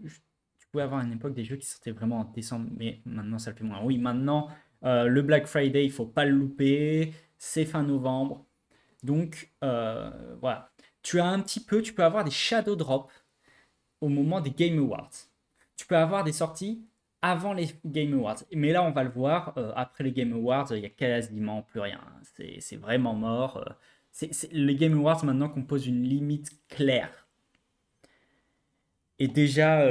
Tu pouvais avoir à une époque des jeux qui sortaient vraiment en décembre, mais maintenant ça le fait moins. Oui, maintenant, le Black Friday, il faut pas le louper. C'est fin novembre. Donc, voilà. Tu as un petit peu, tu peux avoir des shadow drops au moment des Game Awards. Tu peux avoir des sorties avant les Game Awards. Mais là, on va le voir, après les Game Awards, il n'y a quasiment plus rien. C'est vraiment mort. Les Game Awards maintenant composent une limite claire. Et déjà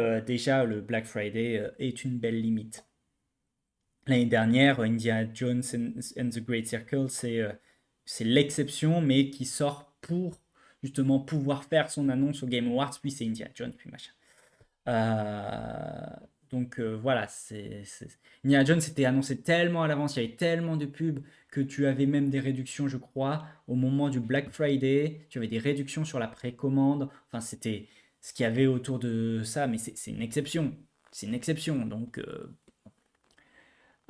le Black Friday est une belle limite. L'année dernière, Indiana Jones and the Great Circle, c'est l'exception, mais qui sort pour justement pouvoir faire son annonce au Game Awards, puis c'est Indiana Jones, puis machin. Euh, donc voilà, Indiana Jones c'était annoncé tellement à l'avance, il y avait tellement de pubs que tu avais même des réductions, je crois, au moment du Black Friday, tu avais des réductions sur la précommande. Enfin, c'était ce qu'il y avait autour de ça, mais c'est une exception. C'est une exception.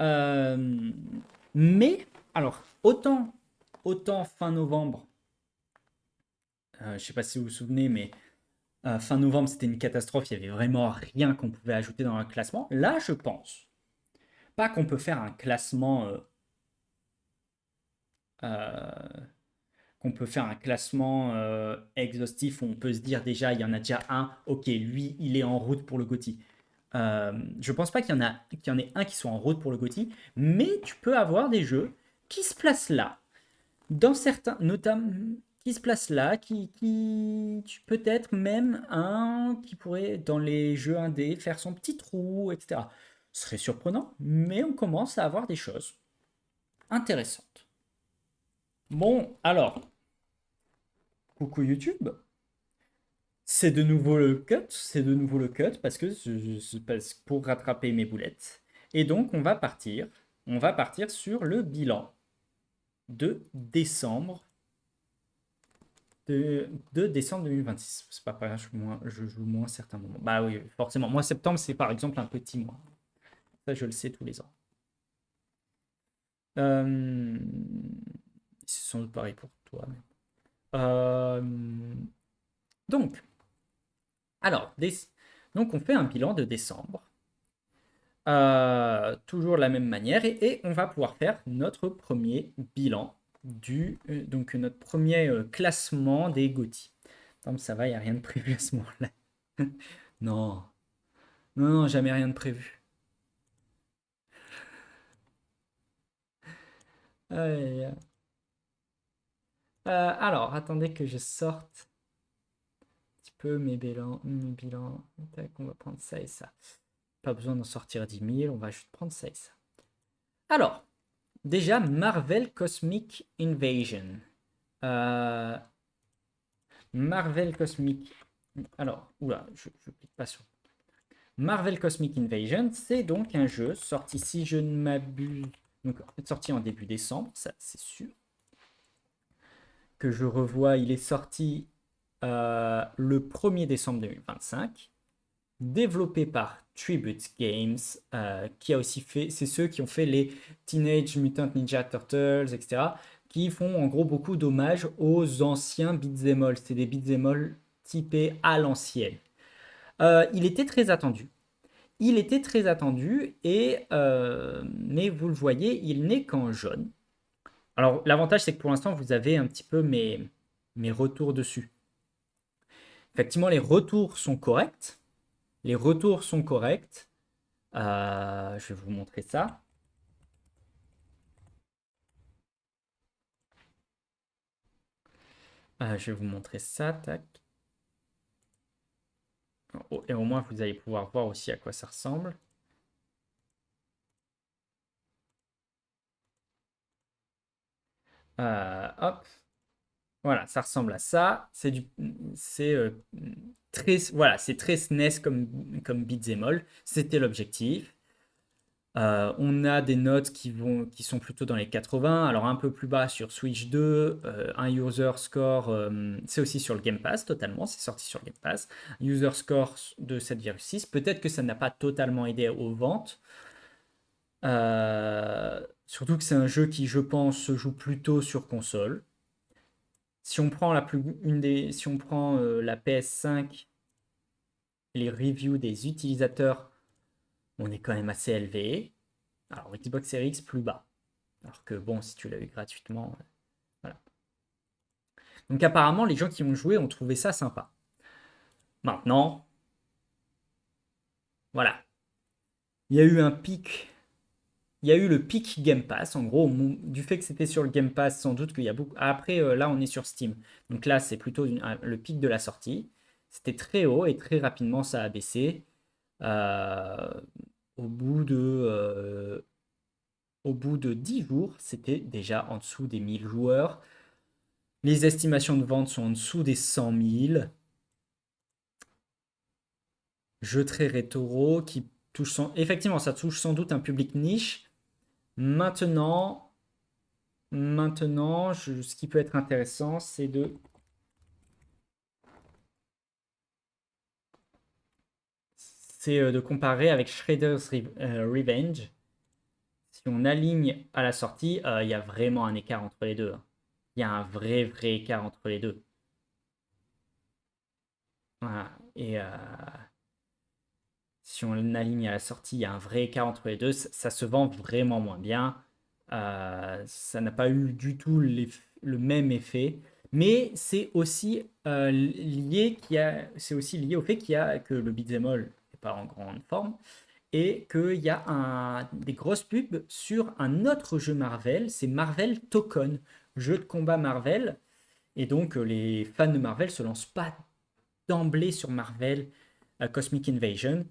Euh, mais, alors, autant fin novembre, je sais pas si vous vous souvenez, mais fin novembre, c'était une catastrophe. Il y avait vraiment rien qu'on pouvait ajouter dans un classement. Là, je pense pas qu'on peut faire un classement, euh, exhaustif où on peut se dire déjà, il y en a déjà un. Ok, lui, il est en route pour le GOTY. Je pense pas qu'il y en ait un qui soit en route pour le GOTY, mais tu peux avoir des jeux qui se placent là, dans certains, notamment qui se placent là, peut-être même un qui pourrait, dans les jeux indés, faire son petit trou, etc. Ce serait surprenant, mais on commence à avoir des choses intéressantes. Bon, alors, coucou YouTube, c'est de nouveau le cut, parce que pour rattraper mes boulettes. Et donc, on va partir sur le bilan de décembre de décembre 2026. C'est pas grave, je joue moins certains moments. Bah oui, forcément. Moi, septembre, c'est par exemple un petit mois. Ça, je le sais tous les ans. Euh, C'est sans doute pareil pour toi. Euh, donc, alors, donc, on fait un bilan de décembre. Toujours de la même manière. Et on va pouvoir faire notre premier bilan donc notre premier classement des GOTY. Donc ça va, il n'y a rien de prévu à ce moment-là. Non, non, non, jamais rien de prévu. Aïe, aïe. Alors, attendez que je sorte un petit peu mes bilans. Tac, on va prendre ça et ça. Pas besoin d'en sortir 10 000, on va juste prendre ça et ça. Alors, déjà, Marvel Cosmic Invasion. Euh, Marvel Cosmic. Alors, oula, je clique pas sur. Marvel Cosmic Invasion, c'est donc un jeu sorti, si je ne m'abuse, donc sorti en début décembre, ça c'est sûr. Que je revois, il est sorti le 1er décembre 2025, développé par Tribute Games, qui a aussi fait, c'est ceux qui ont fait les Teenage Mutant Ninja Turtles, etc., qui font en gros beaucoup d'hommages aux anciens beat'em all. C'est des beat'em all typés à l'ancienne. Il était très attendu. Il était très attendu, mais vous le voyez, il n'est qu'en jaune. Alors, l'avantage, c'est que pour l'instant, vous avez un petit peu mes retours dessus. Effectivement, les retours sont corrects. Les retours sont corrects. Je vais vous montrer ça. Je vais vous montrer ça. Tac. Et au moins, vous allez pouvoir voir aussi à quoi ça ressemble. Hop. Voilà, ça ressemble à ça. Voilà, c'est très SNES comme beat'em all. C'était l'objectif. On a des notes qui sont plutôt dans les 80, alors un peu plus bas sur Switch 2, un user score, c'est aussi sur le Game Pass totalement, c'est sorti sur le Game Pass, user score de 7,6. Peut-être que ça n'a pas totalement aidé aux ventes, Surtout que c'est un jeu qui, je pense, se joue plutôt sur console. Si on prend si on prend la PS5, les reviews des utilisateurs, on est quand même assez élevé. Alors Xbox Series X plus bas. Alors que bon, si tu l'as eu gratuitement, voilà. Donc apparemment, les gens qui ont joué ont trouvé ça sympa. Maintenant, voilà. Il y a eu un pic. Il y a eu le pic Game Pass, en gros, du fait que c'était sur le Game Pass, sans doute qu'il y a beaucoup. Après, là, on est sur Steam. Donc là, c'est plutôt le pic de la sortie. C'était très haut et très rapidement, ça a baissé. Euh, au bout de, euh, au bout de 10 jours, c'était déjà en dessous des 1000 joueurs. Les estimations de vente sont en dessous des 100 000. Jeu très rétro qui touche effectivement, ça touche sans doute un public niche. Maintenant, ce qui peut être intéressant, c'est de comparer avec Shredder's Revenge. Si on aligne à la sortie, il y a vraiment un écart entre les deux, hein. Il y a un vrai, vrai écart entre les deux. Voilà. Et si on aligne à la sortie, il y a un vrai écart entre les deux. Ça se vend vraiment moins bien. Ça n'a pas eu du tout le même effet. Mais c'est aussi lié au fait que le beat'em all n'est pas en grande forme et qu'il y a des grosses pubs sur un autre jeu Marvel, c'est Marvel Token, jeu de combat Marvel. Et donc les fans de Marvel se lancent pas d'emblée sur Marvel Cosmic Invasion.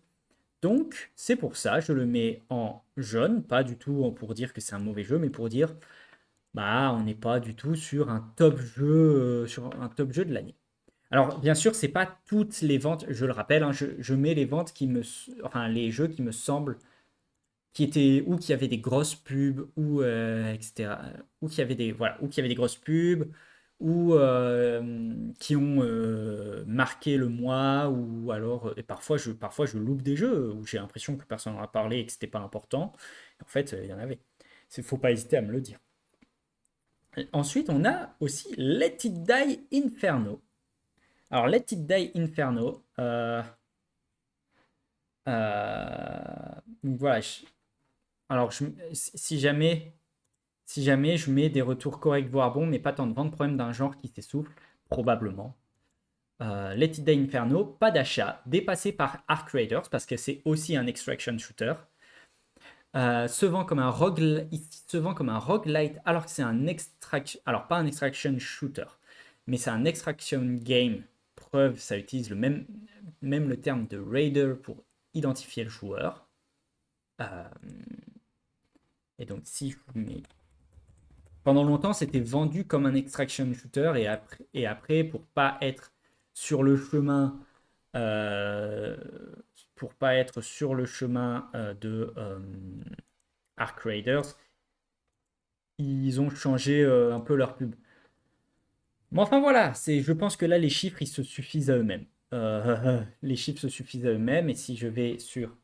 Donc, c'est pour ça, je le mets en jaune, pas du tout pour dire que c'est un mauvais jeu, mais pour dire, bah, on n'est pas du tout sur un top jeu de l'année. Alors, bien sûr, c'est pas toutes les ventes, je le rappelle, hein, je mets les ventes enfin, les jeux qui me semblent, ou qui avaient des grosses pubs, etc., ou qui avaient voilà, ou qui avaient des grosses pubs, ou qui ont marqué le mois, ou alors, et parfois je loupe des jeux où j'ai l'impression que personne n'en a parlé et que c'était pas important. En fait, il y en avait. Il faut pas hésiter à me le dire. Ensuite, on a aussi Let It Die Inferno. Alors, Let It Die Inferno, donc voilà. Alors, si jamais je mets des retours corrects, voire bons, mais pas tant de ventes, problème d'un genre qui s'essouffle, probablement. Let It Die Inferno, pas d'achat, dépassé par Arc Raiders, parce que c'est aussi un extraction shooter. Se vend comme il se vend comme un roguelite, alors que c'est un extraction. Alors, pas un extraction shooter, mais c'est un extraction game. Preuve, ça utilise même le terme de raider pour identifier le joueur. Euh, et donc, si je vous mets pendant longtemps, c'était vendu comme un extraction shooter et après pour pas être sur le chemin, euh, de Arc Raiders, ils ont changé un peu leur pub. Mais enfin voilà, je pense que là les chiffres ils se suffisent à eux-mêmes. Les chiffres se suffisent à eux-mêmes et si je vais sur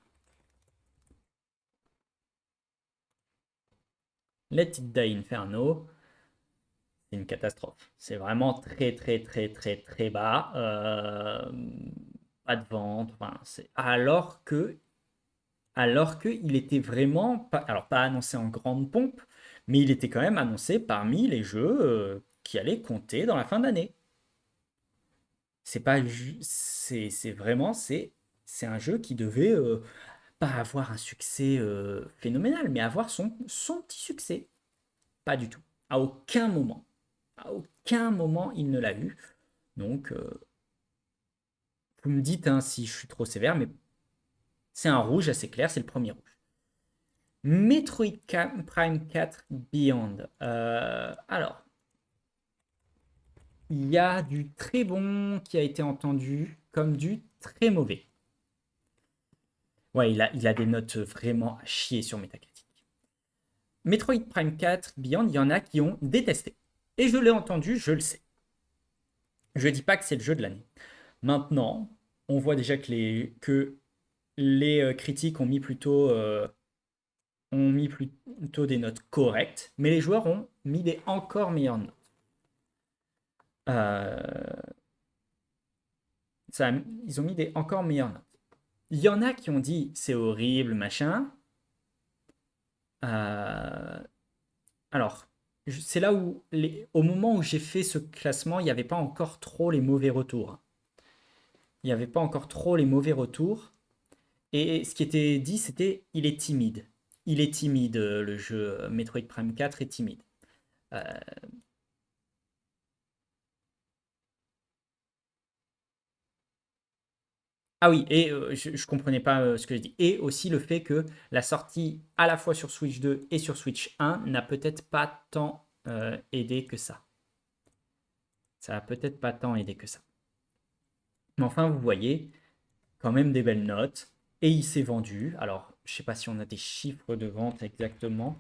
Let It Die Inferno, c'est une catastrophe. C'est vraiment très très très très très bas. Pas de vente. Enfin, alors que il était vraiment pas, alors pas annoncé en grande pompe, mais il était quand même annoncé parmi les jeux qui allaient compter dans la fin d'année. C'est pas c'est vraiment c'est un jeu qui devait pas avoir un succès phénoménal, mais avoir son petit succès. Pas du tout. À aucun moment. À aucun moment il ne l'a eu. Donc, vous me dites hein, si je suis trop sévère, mais c'est un rouge assez clair, c'est le premier rouge. Metroid Prime 4 Beyond. Alors, il y a du très bon qui a été entendu comme du très mauvais. Ouais, il a des notes vraiment à chier sur Metacritic. Metroid Prime 4 Beyond, il y en a qui ont détesté. Et je l'ai entendu, je le sais. Je dis pas que c'est le jeu de l'année. Maintenant, on voit déjà que les critiques ont mis plutôt ont mis plutôt des notes correctes, mais les joueurs ont mis des encore meilleures notes. Ils ont mis des encore meilleures notes. Il y en a qui ont dit c'est horrible, machin. Alors, c'est là où, au moment où j'ai fait ce classement, il n'y avait pas encore trop les mauvais retours. Il n'y avait pas encore trop les mauvais retours. Et ce qui était dit, c'était il est timide. Il est timide, le jeu Metroid Prime 4 est timide. Euh, Ah oui, et je comprenais pas ce que je dis. Et aussi le fait que la sortie à la fois sur Switch 2 et sur Switch 1 n'a peut-être pas tant aidé que ça. Ça a peut-être pas tant aidé que ça. Mais enfin, vous voyez, quand même des belles notes. Et il s'est vendu. Alors, je sais pas si on a des chiffres de vente exactement.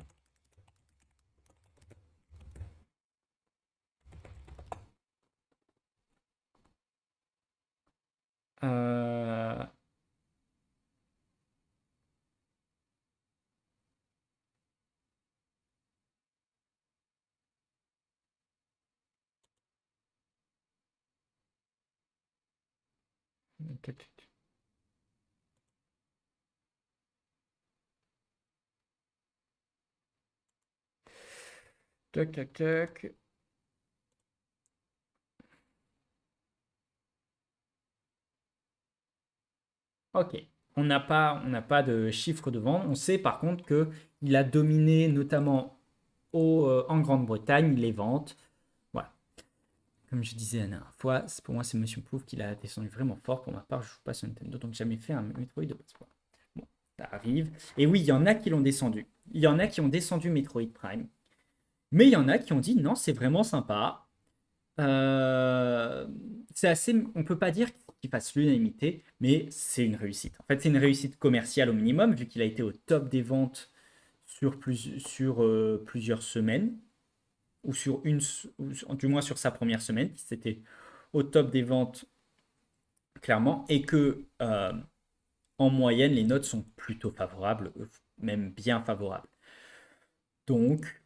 Euh, Tac, tac, tac. Ok. On n'a pas de chiffres de vente. On sait par contre que il a dominé notamment en Grande-Bretagne les ventes. Voilà. Comme je disais la dernière fois, pour moi, c'est Monsieur Plouf qui l'a descendu vraiment fort. Pour ma part, je ne joue pas sur Nintendo, donc j'ai jamais fait un Metroid de base. Voilà. Bon, ça arrive. Et oui, il y en a qui l'ont descendu. Il y en a qui ont descendu Metroid Prime. Mais il y en a qui ont dit non, c'est vraiment sympa. C'est assez. On peut pas dire qu'il fasse l'unanimité, mais c'est une réussite. En fait, c'est une réussite commerciale au minimum, vu qu'il a été au top des ventes sur plusieurs semaines, ou du moins sur sa première semaine, c'était au top des ventes clairement, et que en moyenne, les notes sont plutôt favorables, même bien favorables. Donc,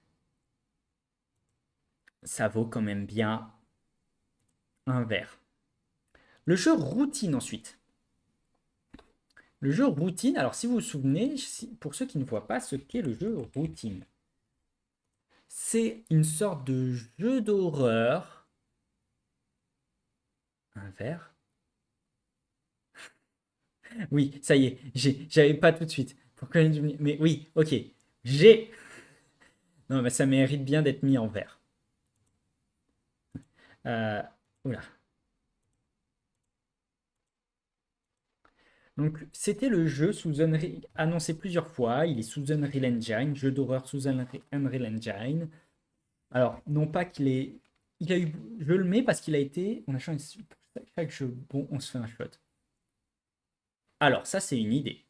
ça vaut quand même bien un verre. Le jeu routine ensuite. Le jeu routine, alors si vous vous souvenez, pour ceux qui ne voient pas ce qu'est le jeu routine, c'est une sorte de jeu d'horreur. Un verre. Oui, ça y est, j'avais pas tout de suite. Pourquoi mais oui, ok. J'ai. Non, mais ça mérite bien d'être mis en vert. Euh, Oula. Donc, c'était le jeu sous annoncé plusieurs fois. Il est sous Unreal Engine, jeu d'horreur sous Unreal Engine. Alors, non pas qu'il est. Il a eu. Je le mets parce qu'il a été. On a changé. Chaque jeu, bon, on se fait un shot. Alors, ça, c'est une idée.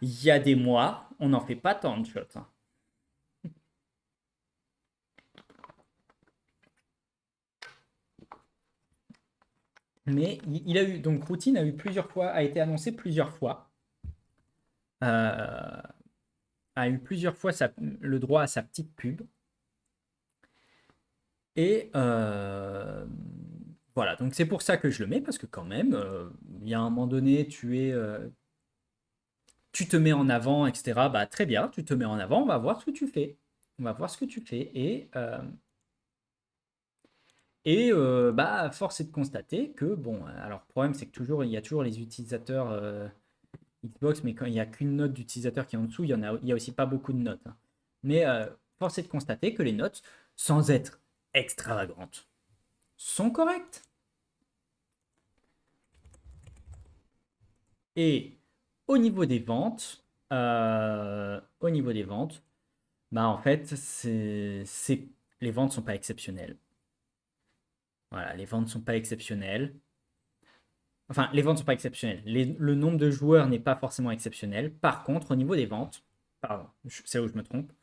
Il y a des mois, on n'en fait pas tant de shots, hein. Mais il a eu. Donc, Routine a eu plusieurs fois, a été annoncé plusieurs fois. Euh, a eu plusieurs fois le droit à sa petite pub. Et voilà, donc c'est pour ça que je le mets, parce que quand même, il y a un moment donné, tu te mets en avant, etc. Bah très bien, tu te mets en avant, on va voir ce que tu fais. On va voir ce que tu fais. Bah, force est de constater que, bon, alors le problème c'est que il y a toujours les utilisateurs Xbox, mais quand il n'y a qu'une note d'utilisateur qui est en dessous, il y a aussi pas beaucoup de notes, hein. Mais force est de constater que les notes, sans être extravagantes, sont correctes. Et au niveau des ventes, bah en fait, les ventes sont pas exceptionnelles. Voilà, les ventes sont pas exceptionnelles. Enfin, les ventes sont pas exceptionnelles. Le nombre de joueurs n'est pas forcément exceptionnel. Par contre, au niveau des ventes, pardon, c'est là où je me trompe.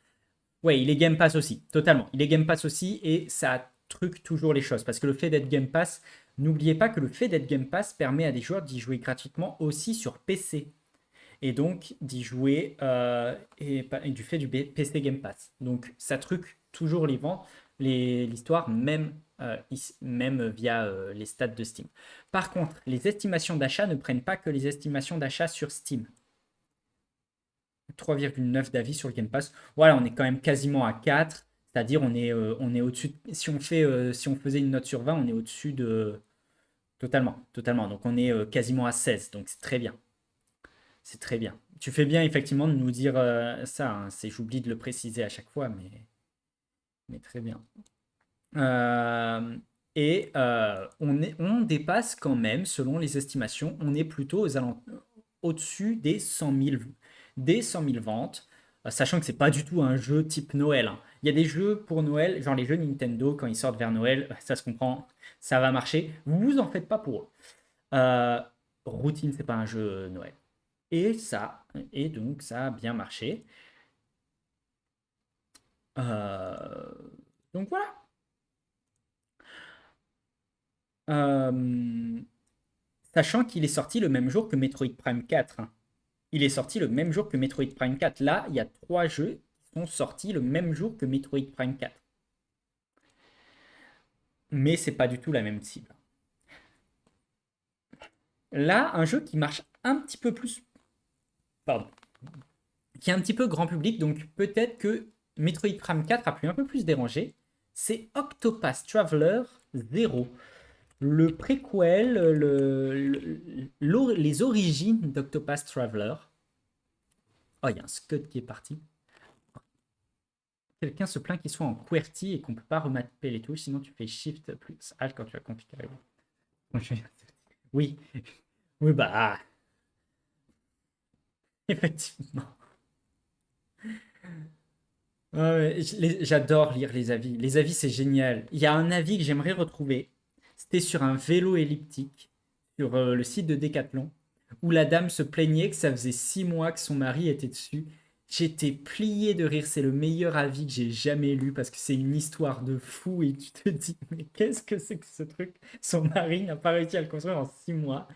Ouais, il est Game Pass aussi, totalement. Il est Game Pass aussi et ça truque toujours les choses. Parce que le fait d'être Game Pass, n'oubliez pas que le fait d'être Game Pass permet à des joueurs d'y jouer gratuitement aussi sur PC. et donc d'y jouer et du fait du PC Game Pass. Donc ça truc toujours les ventes, l'histoire, même, même via les stats de Steam. Par contre, les estimations d'achat ne prennent pas que les estimations d'achat sur Steam. 3,9 d'avis sur le Game Pass. Voilà, on est quand même quasiment à 4. C'est-à-dire on est au-dessus. Si on faisait une note sur 20, on est au-dessus de. Totalement, totalement. Donc on est quasiment à 16. Donc c'est très bien. C'est très bien. Tu fais bien effectivement de nous dire ça, hein. J'oublie de le préciser à chaque fois, mais très bien. On dépasse quand même, selon les estimations, on est plutôt au-dessus des 100 000 ventes, sachant que c'est pas du tout un jeu type Noël, hein. Il y a des jeux pour Noël, genre les jeux Nintendo, quand ils sortent vers Noël, ça se comprend, ça va marcher. Vous en faites pas pour eux. Euh, Routine, c'est pas un jeu Noël. Et donc ça a bien marché. Euh, donc voilà. Euh, Sachant qu'il est sorti le même jour que Metroid Prime 4, hein. Il est sorti le même jour que Metroid Prime 4. Là, il y a 3 jeux qui sont sortis le même jour que Metroid Prime 4. Mais c'est pas du tout la même cible. Là, un jeu qui marche un petit peu plus. Pardon. Qui est un petit peu grand public, donc peut-être que Metroid Prime 4 a pu un peu plus déranger. C'est Octopath Traveler 0. Le préquel, les origines d'Octopath Traveler. Oh, il y a un Scud qui est parti. Quelqu'un se plaint qu'il soit en QWERTY et qu'on ne peut pas remapper les touches, sinon tu fais Shift plus Alt quand tu vas configurer. Oui, oui, bah, effectivement. Ouais, j'adore lire les avis. Les avis, c'est génial. Il y a un avis que j'aimerais retrouver. C'était sur un vélo elliptique, sur le site de Decathlon, où la dame se plaignait que ça faisait 6 mois que son mari était dessus. J'étais plié de rire. C'est le meilleur avis que j'ai jamais lu parce que c'est une histoire de fou et tu te dis, mais qu'est-ce que c'est que ce truc? Son mari n'a pas réussi à le construire en 6 mois.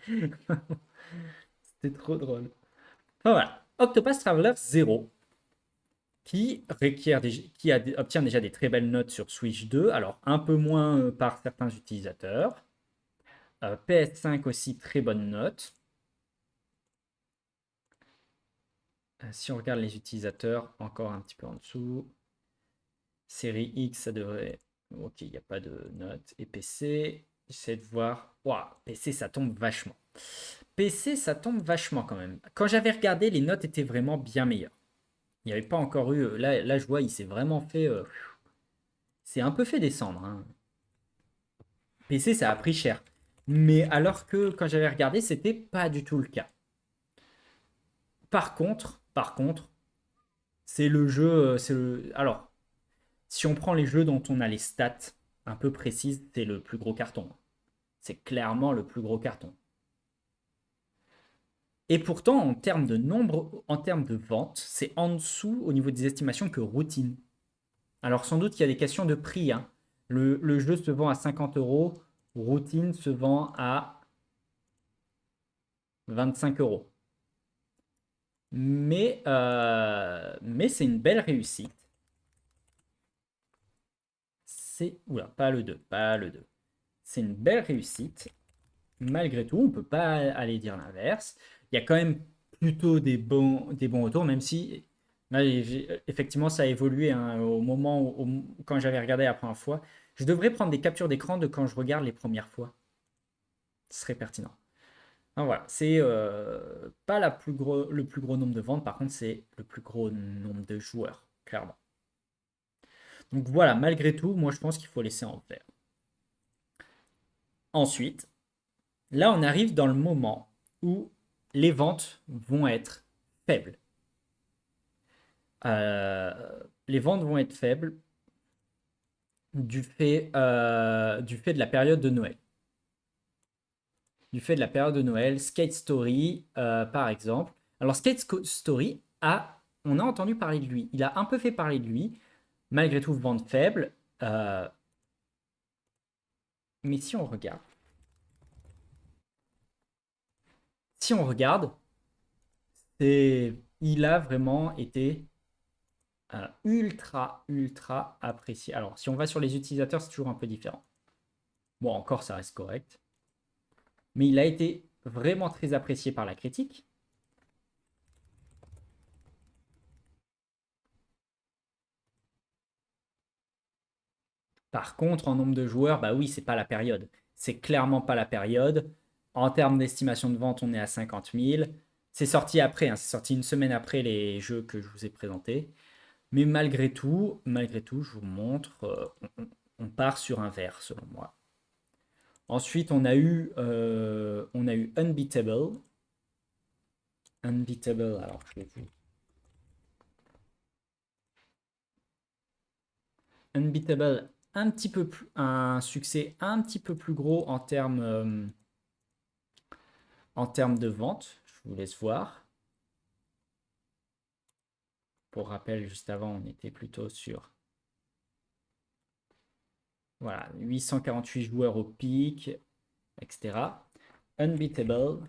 C'était trop drôle. Enfin, voilà. Octopus Traveler 0 obtient déjà des très belles notes sur Switch 2, alors un peu moins par certains utilisateurs. PS5 aussi, très bonne note. Si on regarde les utilisateurs, encore un petit peu en dessous. Série X, ça devrait. Ok, il n'y a pas de note. Et PC, j'essaie de voir. Waouh, PC, ça tombe vachement. PC, ça tombe vachement quand même. Quand j'avais regardé, les notes étaient vraiment bien meilleures. Il n'y avait pas encore eu. Là, je vois, il s'est vraiment fait. C'est un peu fait descendre, hein. PC, ça a pris cher. Mais alors que quand j'avais regardé, c'était pas du tout le cas. Par contre, c'est le jeu. Alors, si on prend les jeux dont on a les stats un peu précises, c'est le plus gros carton. C'est clairement le plus gros carton. Et pourtant, en termes de nombre, en termes de ventes, c'est en dessous au niveau des estimations que Routine. Alors sans doute qu'il y a des questions de prix, hein. Le jeu se vend à 50 euros, Routine se vend à 25 euros. Mais c'est une belle réussite. Oula, pas le 2, pas le 2. C'est une belle réussite. Malgré tout, on ne peut pas aller dire l'inverse. Il y a quand même plutôt des bons retours, même si là, effectivement, ça a évolué, hein, au moment quand j'avais regardé la première fois. Je devrais prendre des captures d'écran de quand je regarde les premières fois. Ce serait pertinent. Donc voilà, c'est pas le plus gros nombre de ventes, par contre, c'est le plus gros nombre de joueurs, clairement. Donc voilà, malgré tout, moi je pense qu'il faut laisser en vert. Ensuite, là on arrive dans le moment où les ventes vont être faibles. Les ventes vont être faibles du fait de la période de Noël. Du fait de la période de Noël, Skate Story, par exemple. Alors Skate Story, on a entendu parler de lui. Il a un peu fait parler de lui, malgré tout vente faible. Mais si on regarde, Il a vraiment été ultra apprécié. Alors, si on va sur les utilisateurs, c'est toujours un peu différent. Bon, encore, ça reste correct. Mais il a été vraiment très apprécié par la critique. Par contre, en nombre de joueurs, bah oui, c'est pas la période. C'est clairement pas la période. En termes d'estimation de vente, on est à 50 000. C'est sorti après, hein, c'est sorti une semaine après les jeux que je vous ai présentés. Mais malgré tout, je vous montre, on part sur un vert selon moi. Ensuite, on a eu Unbeatable. Unbeatable, alors je vais vous. Unbeatable, un succès un petit peu plus gros en termes de vente. Je vous laisse voir. Pour rappel, juste avant, on était plutôt sur voilà, 848 joueurs au pic, etc. Unbeatable.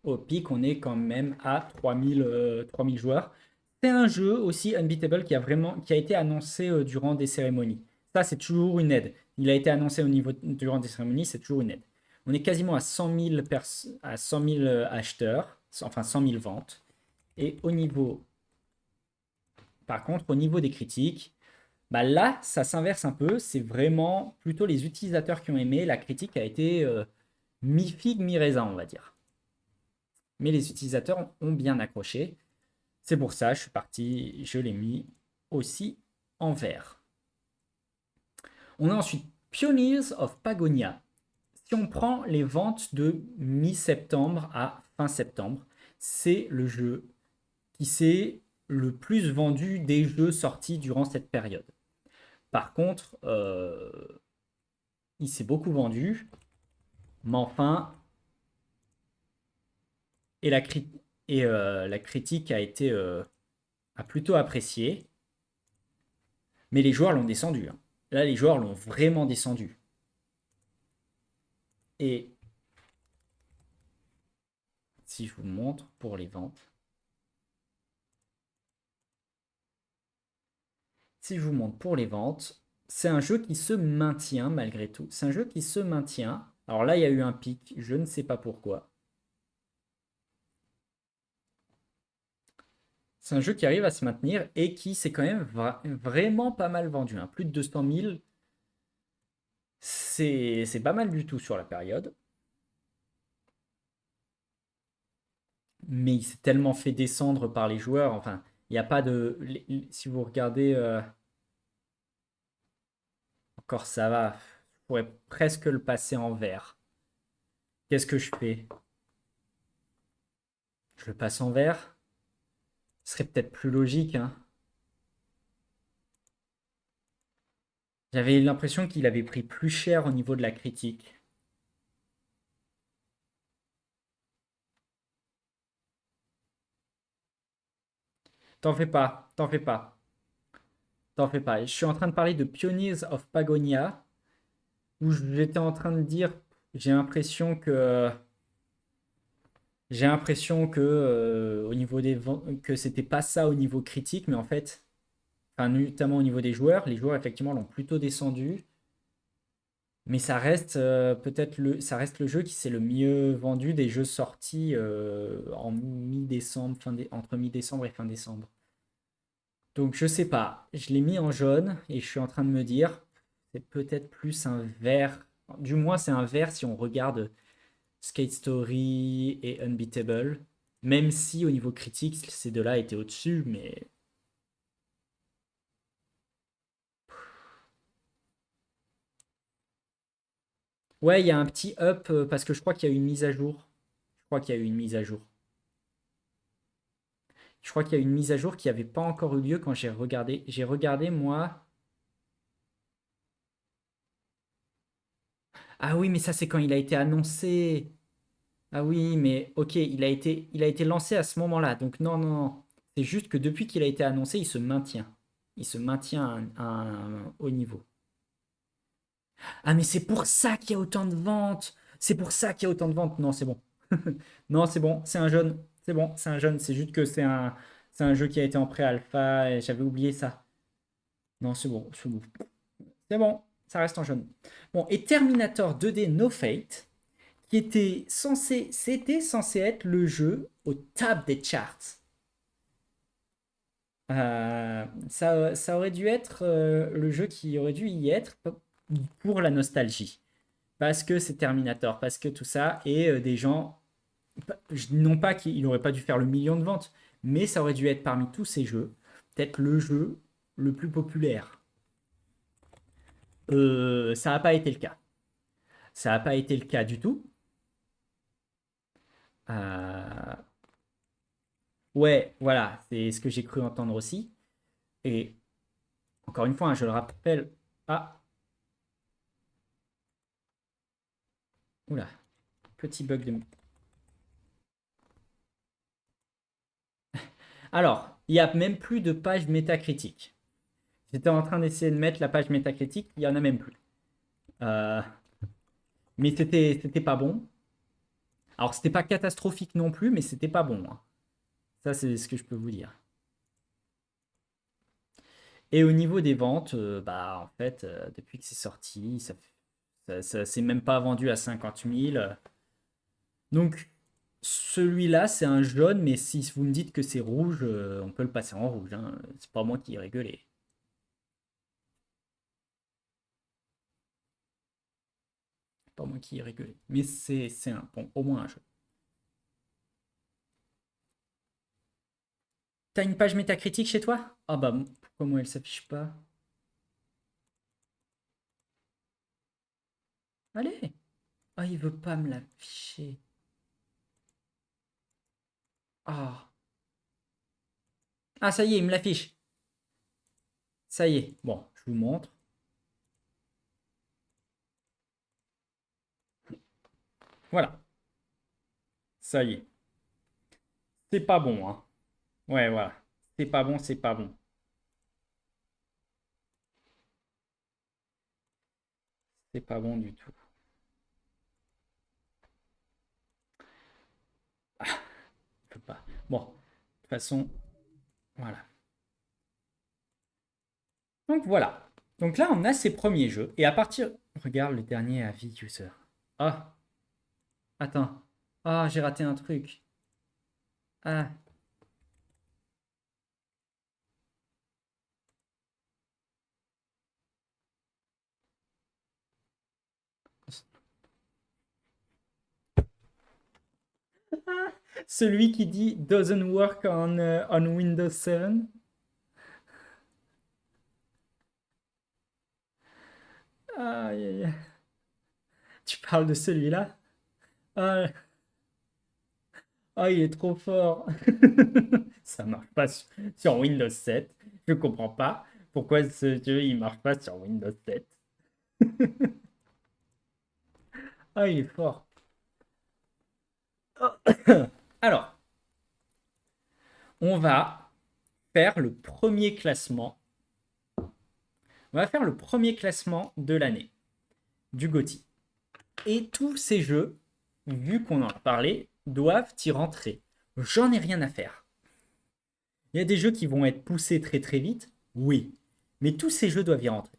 Au pic, on est quand même à 3000 joueurs. C'est un jeu aussi Unbeatable qui a été annoncé durant des cérémonies. Ça, c'est toujours une aide. Il a été annoncé durant des cérémonies, c'est toujours une aide. On est quasiment à 100 000, acheteurs, enfin 100 000 ventes. Et par contre, au niveau des critiques, bah là, ça s'inverse un peu. C'est vraiment plutôt les utilisateurs qui ont aimé. La critique a été mi-figue, mi-raisin, on va dire. Mais les utilisateurs ont bien accroché. C'est pour ça, je suis parti, je l'ai mis aussi en vert. On a ensuite Pioneers of Pagonia. Si on prend les ventes de mi-septembre à fin septembre, c'est le jeu qui s'est le plus vendu des jeux sortis durant cette période. Par contre, il s'est beaucoup vendu, mais enfin, et la critique a plutôt apprécié, mais les joueurs l'ont descendu, hein. Là, les joueurs l'ont vraiment descendu. Et si je vous montre pour les ventes, c'est un jeu qui se maintient malgré tout. C'est un jeu qui se maintient. Alors là, il y a eu un pic, je ne sais pas pourquoi. C'est un jeu qui arrive à se maintenir et qui s'est quand même vraiment pas mal vendu, hein. Plus de 200 000, c'est pas mal du tout sur la période. Mais il s'est tellement fait descendre par les joueurs. Enfin, il n'y a pas de. Si vous regardez, encore ça va. Je pourrais presque le passer en vert. Qu'est-ce que je fais? Je le passe en vert. Ce serait peut-être plus logique, hein. J'avais l'impression qu'il avait pris plus cher au niveau de la critique. T'en fais pas, t'en fais pas, t'en fais pas. Je suis en train de parler de Pioneers of Pagonia, où j'étais en train de dire, j'ai l'impression que, au niveau des ventes, que c'était pas ça au niveau critique, mais en fait, enfin, notamment au niveau des joueurs, les joueurs effectivement l'ont plutôt descendu. Mais ça reste ça reste le jeu qui s'est le mieux vendu des jeux sortis en mi-décembre, entre mi-décembre et fin décembre. Donc je sais pas, je l'ai mis en jaune et je suis en train de me dire, c'est peut-être plus un vert. Du moins c'est un vert si on regarde Skate Story et Unbeatable. Même si au niveau critique, ces deux-là étaient au-dessus, mais ouais, il y a un petit up parce que je crois qu'il y a eu une mise à jour. Je crois qu'il y a eu une mise à jour. Je crois qu'il y a eu une mise à jour qui n'avait pas encore eu lieu quand j'ai regardé. J'ai regardé moi. Ah oui, mais ça c'est quand il a été annoncé. Ah oui, mais ok, il a été lancé à ce moment-là. Donc non, non, non. C'est juste que depuis qu'il a été annoncé, il se maintient. Il se maintient à un haut niveau. Ah, mais c'est pour ça qu'il y a autant de ventes. C'est pour ça qu'il y a autant de ventes. Non, c'est bon. Non, c'est bon. C'est un jeune. C'est bon, c'est un jeune. C'est juste que c'est un jeu qui a été en pré-alpha et j'avais oublié ça. Non, c'est bon. C'est bon. C'est bon. Ça reste en jaune. Bon, et Terminator 2D No Fate, qui c'était censé être le jeu au top des charts. Ça aurait dû être le jeu qui aurait dû y être pour la nostalgie. Parce que c'est Terminator, parce que tout ça, et des gens, non pas qu'il n'aurait pas dû faire le million de ventes, mais ça aurait dû être parmi tous ces jeux, peut-être le jeu le plus populaire. Ça n'a pas été le cas. Ça n'a pas été le cas du tout. Euh, ouais, voilà, c'est ce que j'ai cru entendre aussi. Et encore une fois, hein, je le rappelle. Ah, oula, petit bug de. Alors, il n'y a même plus de page métacritique. J'étais en train d'essayer de mettre la page métacritique, il n'y en a même plus. Euh, mais c'était pas bon. Alors, c'était pas catastrophique non plus, mais c'était pas bon, hein. Ça, c'est ce que je peux vous dire. Et au niveau des ventes, bah, en fait, depuis que c'est sorti, ça s'est même pas vendu à 50 000. Donc, celui-là, c'est un jaune, mais si vous me dites que c'est rouge, on peut le passer en rouge, hein. C'est pas moi qui ai rigolé. C'est pas moi qui ai rigolé. Mais c'est un, bon, au moins un jaune. T'as une page métacritique chez toi? Ah bah, pourquoi moi elle s'affiche pas? Allez! Ah, il veut pas me l'afficher. Ah. Ah, ça y est, il me l'affiche. Ça y est. Bon, je vous montre. Voilà. Ça y est. C'est pas bon, hein. Ouais, voilà. C'est pas bon, c'est pas bon. C'est pas bon du tout. Je peux pas. Bon, de toute façon, voilà. Donc voilà. Donc là, on a ces premiers jeux. Et à partir. Regarde le dernier avis user. Ah, attends. Ah, j'ai raté un truc. Ah. Celui qui dit doesn't work on Windows 7. Aïe, aïe, aïe. Tu parles de celui-là? Ah, ah, il est trop fort. Ça marche pas sur Windows 7. Je comprends pas pourquoi ce jeu il marche pas sur Windows 7. Ah, il est fort. Alors, on va faire le premier classement. On va faire le premier classement de l'année du GOTY. Et tous ces jeux, vu qu'on en a parlé, doivent y rentrer. J'en ai rien à faire. Il y a des jeux qui vont être poussés très très vite, oui. Mais tous ces jeux doivent y rentrer.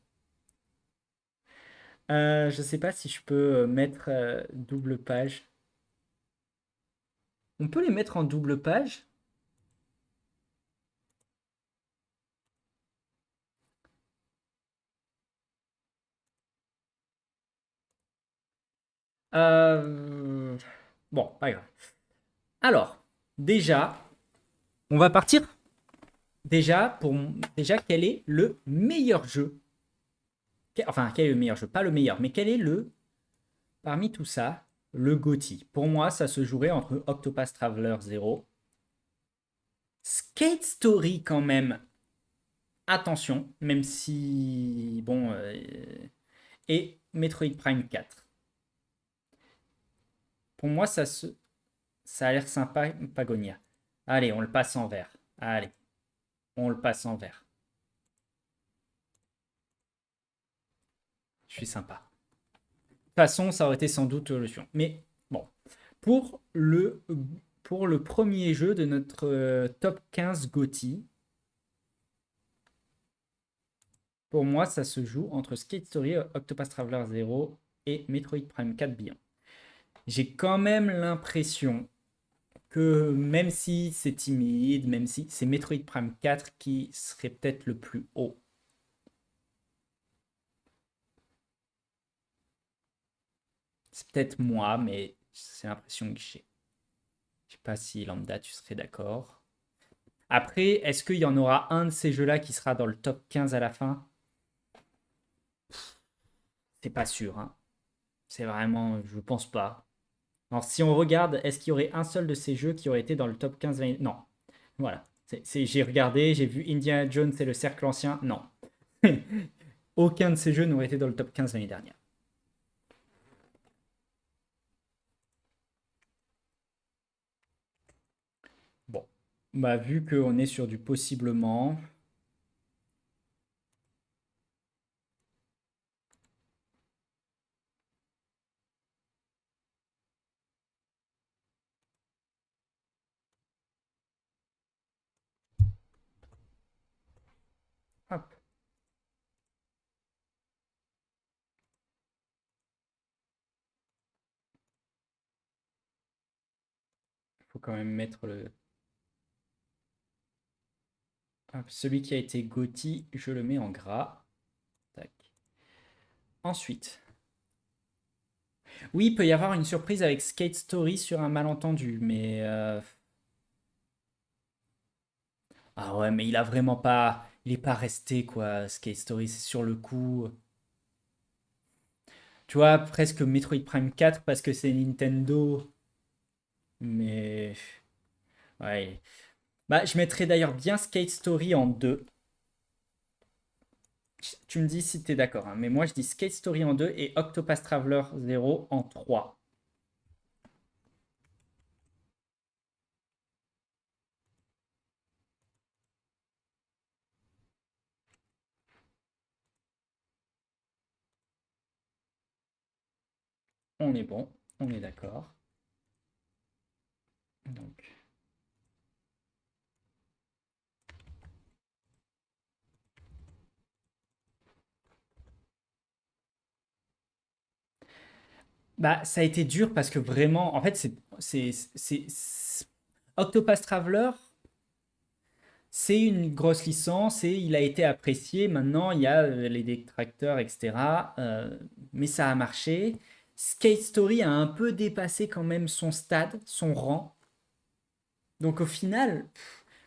Je sais pas si je peux mettre double page. On peut les mettre en double page. Euh, Bon, pas grave. Alors, déjà, on va partir. Déjà, quel est le meilleur jeu? Enfin, quel est le meilleur jeu? Pas le meilleur, mais quel est parmi tout ça, le GOTY? Pour moi, ça se jouerait entre Octopath Traveler 0, Skate Story quand même. Attention, même si bon, et Metroid Prime 4. Pour moi, ça a l'air sympa, Pagonia. Allez, on le passe en vert. Allez, on le passe en vert. Je suis sympa. façon, ça aurait été sans doute le suivant. Mais bon, pour le, pour le premier jeu de notre top 15 GOTY, pour moi, ça se joue entre Skate Story, Octopath Traveler 0 et Metroid Prime 4 Beyond. J'ai quand même l'impression que même si c'est timide, même si c'est Metroid Prime 4 qui serait peut-être le plus haut. C'est peut-être moi, mais c'est l'impression que j'ai. Je sais pas si Lambda, tu serais d'accord. Après, est-ce qu'il y en aura un de ces jeux-là qui sera dans le top 15 à la fin? C'est pas sûr, hein. C'est vraiment, je pense pas. Alors, si on regarde, est-ce qu'il y aurait un seul de ces jeux qui aurait été dans le top 15 Non. Voilà. J'ai regardé, j'ai vu Indiana Jones et le Cercle Ancien. Non. Aucun de ces jeux n'aurait été dans le top 15 l'année dernière. Bon. Bah, vu qu'on est sur du possiblement. Hop. Il faut quand même mettre le. Hop, celui qui a été GOTY, je le mets en gras. Tac. Ensuite. Oui, il peut y avoir une surprise avec Skate Story sur un malentendu, mais. Ah ouais, mais il a vraiment pas. Il est pas resté, quoi, Skate Story, c'est sur le coup. Tu vois, presque Metroid Prime 4 parce que c'est Nintendo. Mais. Ouais. Bah, je mettrais d'ailleurs bien Skate Story en 2. Tu me dis si t'es d'accord, hein, mais moi je dis Skate Story en 2 et Octopath Traveler 0 en 3. On est bon, on est d'accord. Donc. Bah, ça a été dur parce que vraiment, en fait, Octopath Traveler, c'est une grosse licence et il a été apprécié. Maintenant, il y a les détracteurs, etc. Mais ça a marché. Skate Story a un peu dépassé quand même son stade, son rang. Donc au final,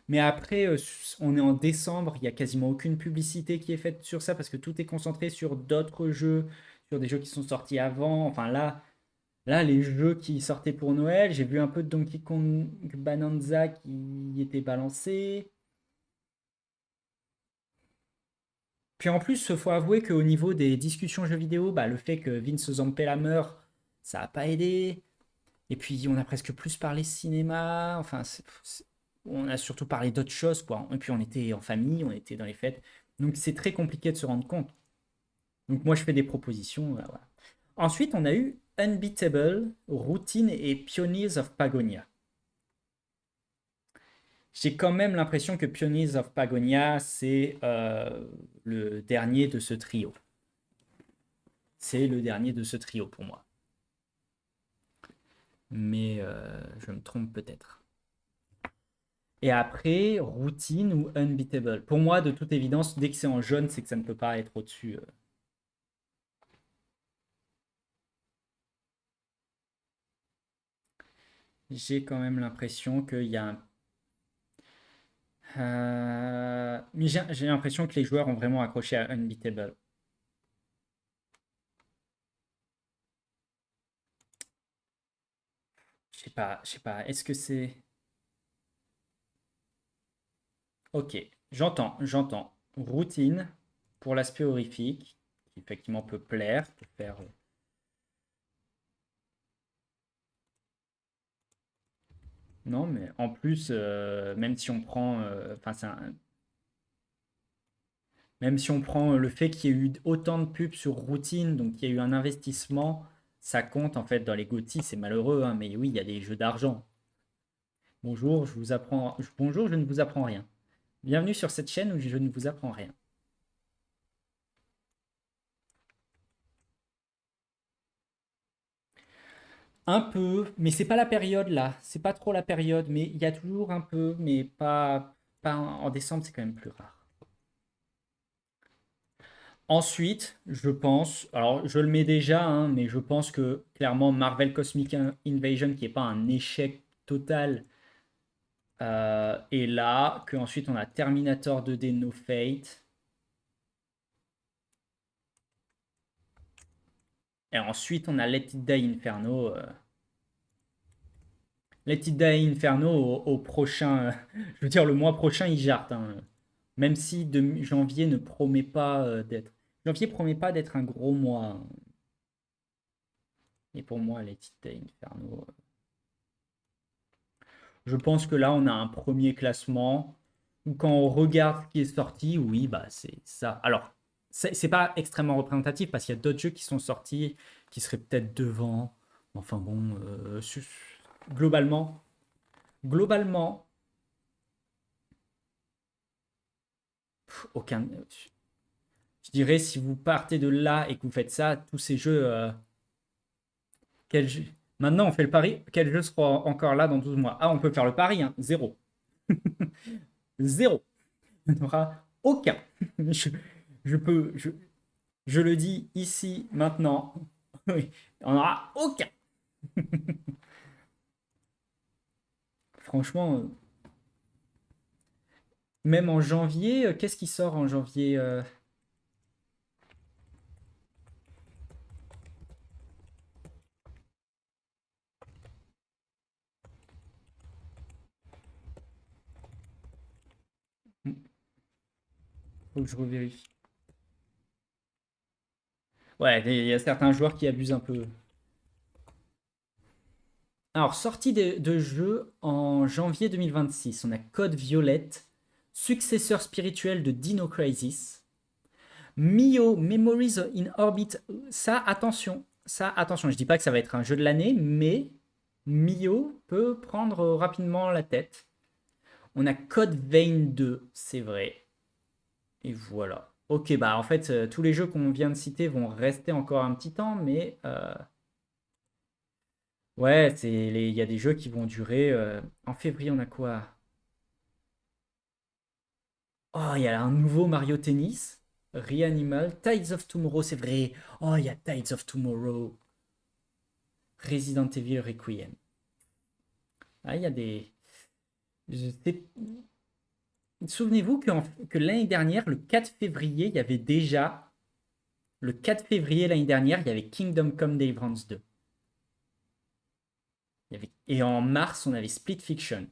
mais après, on est en décembre, il y a quasiment aucune publicité qui est faite sur ça parce que tout est concentré sur d'autres jeux, sur des jeux qui sont sortis avant. Enfin là, les jeux qui sortaient pour Noël, j'ai vu un peu de Donkey Kong Bonanza qui était balancé. Puis en plus, il faut avouer qu'au niveau des discussions jeux vidéo, bah, le fait que Vince Zampella meure, ça n'a pas aidé. Et puis on a presque plus parlé cinéma. Enfin, on a surtout parlé d'autres choses, quoi. Et puis on était en famille, on était dans les fêtes. Donc c'est très compliqué de se rendre compte. Donc moi je fais des propositions. Voilà. Ensuite, on a eu Unbeatable, Routine et Pioneers of Pagonia. J'ai quand même l'impression que Pioneers of Pagonia, c'est le dernier de ce trio. C'est le dernier de ce trio pour moi. Mais je me trompe peut-être. Et après, Routine ou Unbeatable. Pour moi, de toute évidence, dès que c'est en jaune, c'est que ça ne peut pas être au-dessus. J'ai quand même l'impression qu'il y a un. Mais j'ai l'impression que les joueurs ont vraiment accroché à Unbeatable. Je sais pas. Est-ce que c'est. Ok, j'entends. Routine pour l'aspect horrifique, qui effectivement peut plaire, peut faire. Non, mais en plus, même si on prend, enfin, même si on prend le fait qu'il y ait eu autant de pubs sur Routine, donc il y a eu un investissement, ça compte en fait dans les GOTY, c'est malheureux, hein, mais oui, il y a des jeux d'argent. Bonjour, bonjour, je ne vous apprends rien. Bienvenue sur cette chaîne où je ne vous apprends rien. Un peu, mais c'est pas la période là. C'est pas trop la période, mais il y a toujours un peu, mais pas en décembre, c'est quand même plus rare. Ensuite, je pense, alors je le mets déjà, hein, mais je pense que clairement Marvel Cosmic Invasion, qui n'est pas un échec total, est là. Qu'ensuite on a Terminator 2D No Fate. Et ensuite on a Let It Die Inferno. Let It Die Inferno au prochain, je veux dire le mois prochain il jarte, hein. Même si janvier ne promet pas d'être. Janvier promet pas d'être un gros mois, hein. Et pour moi, Let It Die Inferno. Je pense que là, on a un premier classement où quand on regarde ce qui est sorti, oui, bah c'est ça. Alors, c'est pas extrêmement représentatif parce qu'il y a d'autres jeux qui sont sortis qui seraient peut-être devant. Enfin bon, globalement, globalement, aucun. Je dirais si vous partez de là et que vous faites ça, tous ces jeux, quel jeu- maintenant on fait le pari, quel jeu sera encore là dans 12 mois? Ah, on peut faire le pari, hein, zéro. Zéro. Il n'y en aura aucun. Je, je peux, je le dis ici, maintenant. Oui, il n'y en aura aucun. Franchement, même en janvier, qu'est-ce qui sort en janvier? Faut que je revérifie. Ouais, il y a certains joueurs qui abusent un peu. Alors, sortie de jeu en janvier 2026, on a Code Violet, successeur spirituel de Dino Crisis. Mio, Memories in Orbit, ça, attention, je dis pas que ça va être un jeu de l'année, mais Mio peut prendre rapidement la tête. On a Code Vein 2, c'est vrai. Et voilà. Ok, bah en fait, tous les jeux qu'on vient de citer vont rester encore un petit temps, mais ouais, il y a des jeux qui vont durer. En février, on a quoi? Oh, il y a un nouveau Mario Tennis, Reanimal, Tides of Tomorrow, c'est vrai. Oh, il y a Tides of Tomorrow, Resident Evil Requiem. Ah, il y a des. je sais- Souvenez-vous que l'année dernière, le 4 février, il y avait déjà. Le 4 février l'année dernière, il y avait Kingdom Come Deliverance 2. Et en mars, on avait Split Fiction.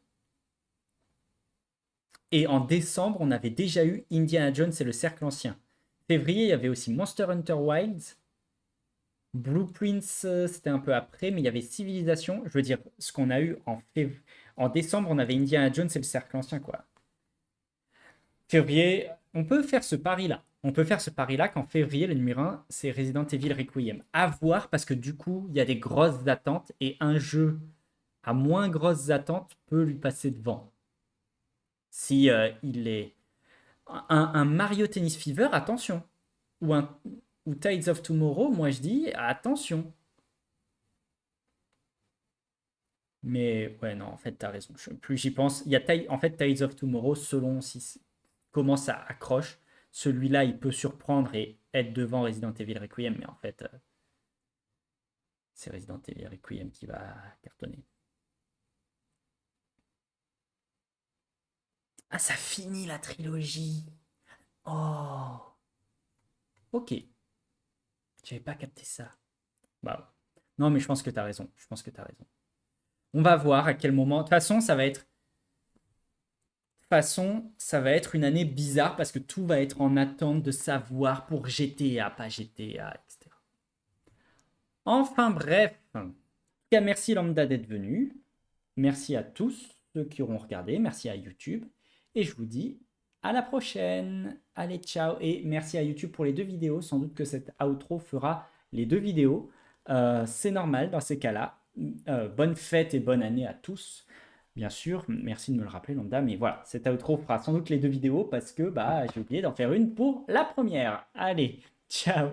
Et en décembre, on avait déjà eu Indiana Jones et le Cercle Ancien. Février, il y avait aussi Monster Hunter Wilds. Blueprints, c'était un peu après, mais il y avait Civilisation. Je veux dire, ce qu'on a eu en décembre, on avait Indiana Jones et le Cercle Ancien, quoi. Février, on peut faire ce pari-là. On peut faire ce pari-là qu'en février, le numéro 1, c'est Resident Evil Requiem. À voir, parce que du coup, il y a des grosses attentes, et un jeu à moins grosses attentes peut lui passer devant. Si il est un Mario Tennis Fever, attention. Ou Tides of Tomorrow, moi je dis attention. Mais ouais, non, en fait, t'as raison. Plus j'y pense, il y a en fait Tides of Tomorrow, selon comment ça accroche, celui-là, il peut surprendre et être devant Resident Evil Requiem, mais en fait, c'est Resident Evil Requiem qui va cartonner. Ah, ça finit la trilogie. Oh, ok. J'avais pas capté ça. Bah, non, mais je pense que t'as raison. Je pense que t'as raison. On va voir à quel moment. De toute façon, ça va être une année bizarre parce que tout va être en attente de savoir pour GTA, pas GTA, etc. Enfin bref. En tout cas, merci Lambda d'être venu. Merci à tous ceux qui auront regardé. Merci à YouTube. Et je vous dis à la prochaine. Allez, ciao. Et merci à YouTube pour les deux vidéos. Sans doute que cette outro fera les deux vidéos. C'est normal dans ces cas-là. Bonne fête et bonne année à tous. Bien sûr, merci de me le rappeler, Lambda, mais voilà, cet outro fera sans doute les 2 vidéos parce que bah, j'ai oublié d'en faire une pour la première. Allez, ciao!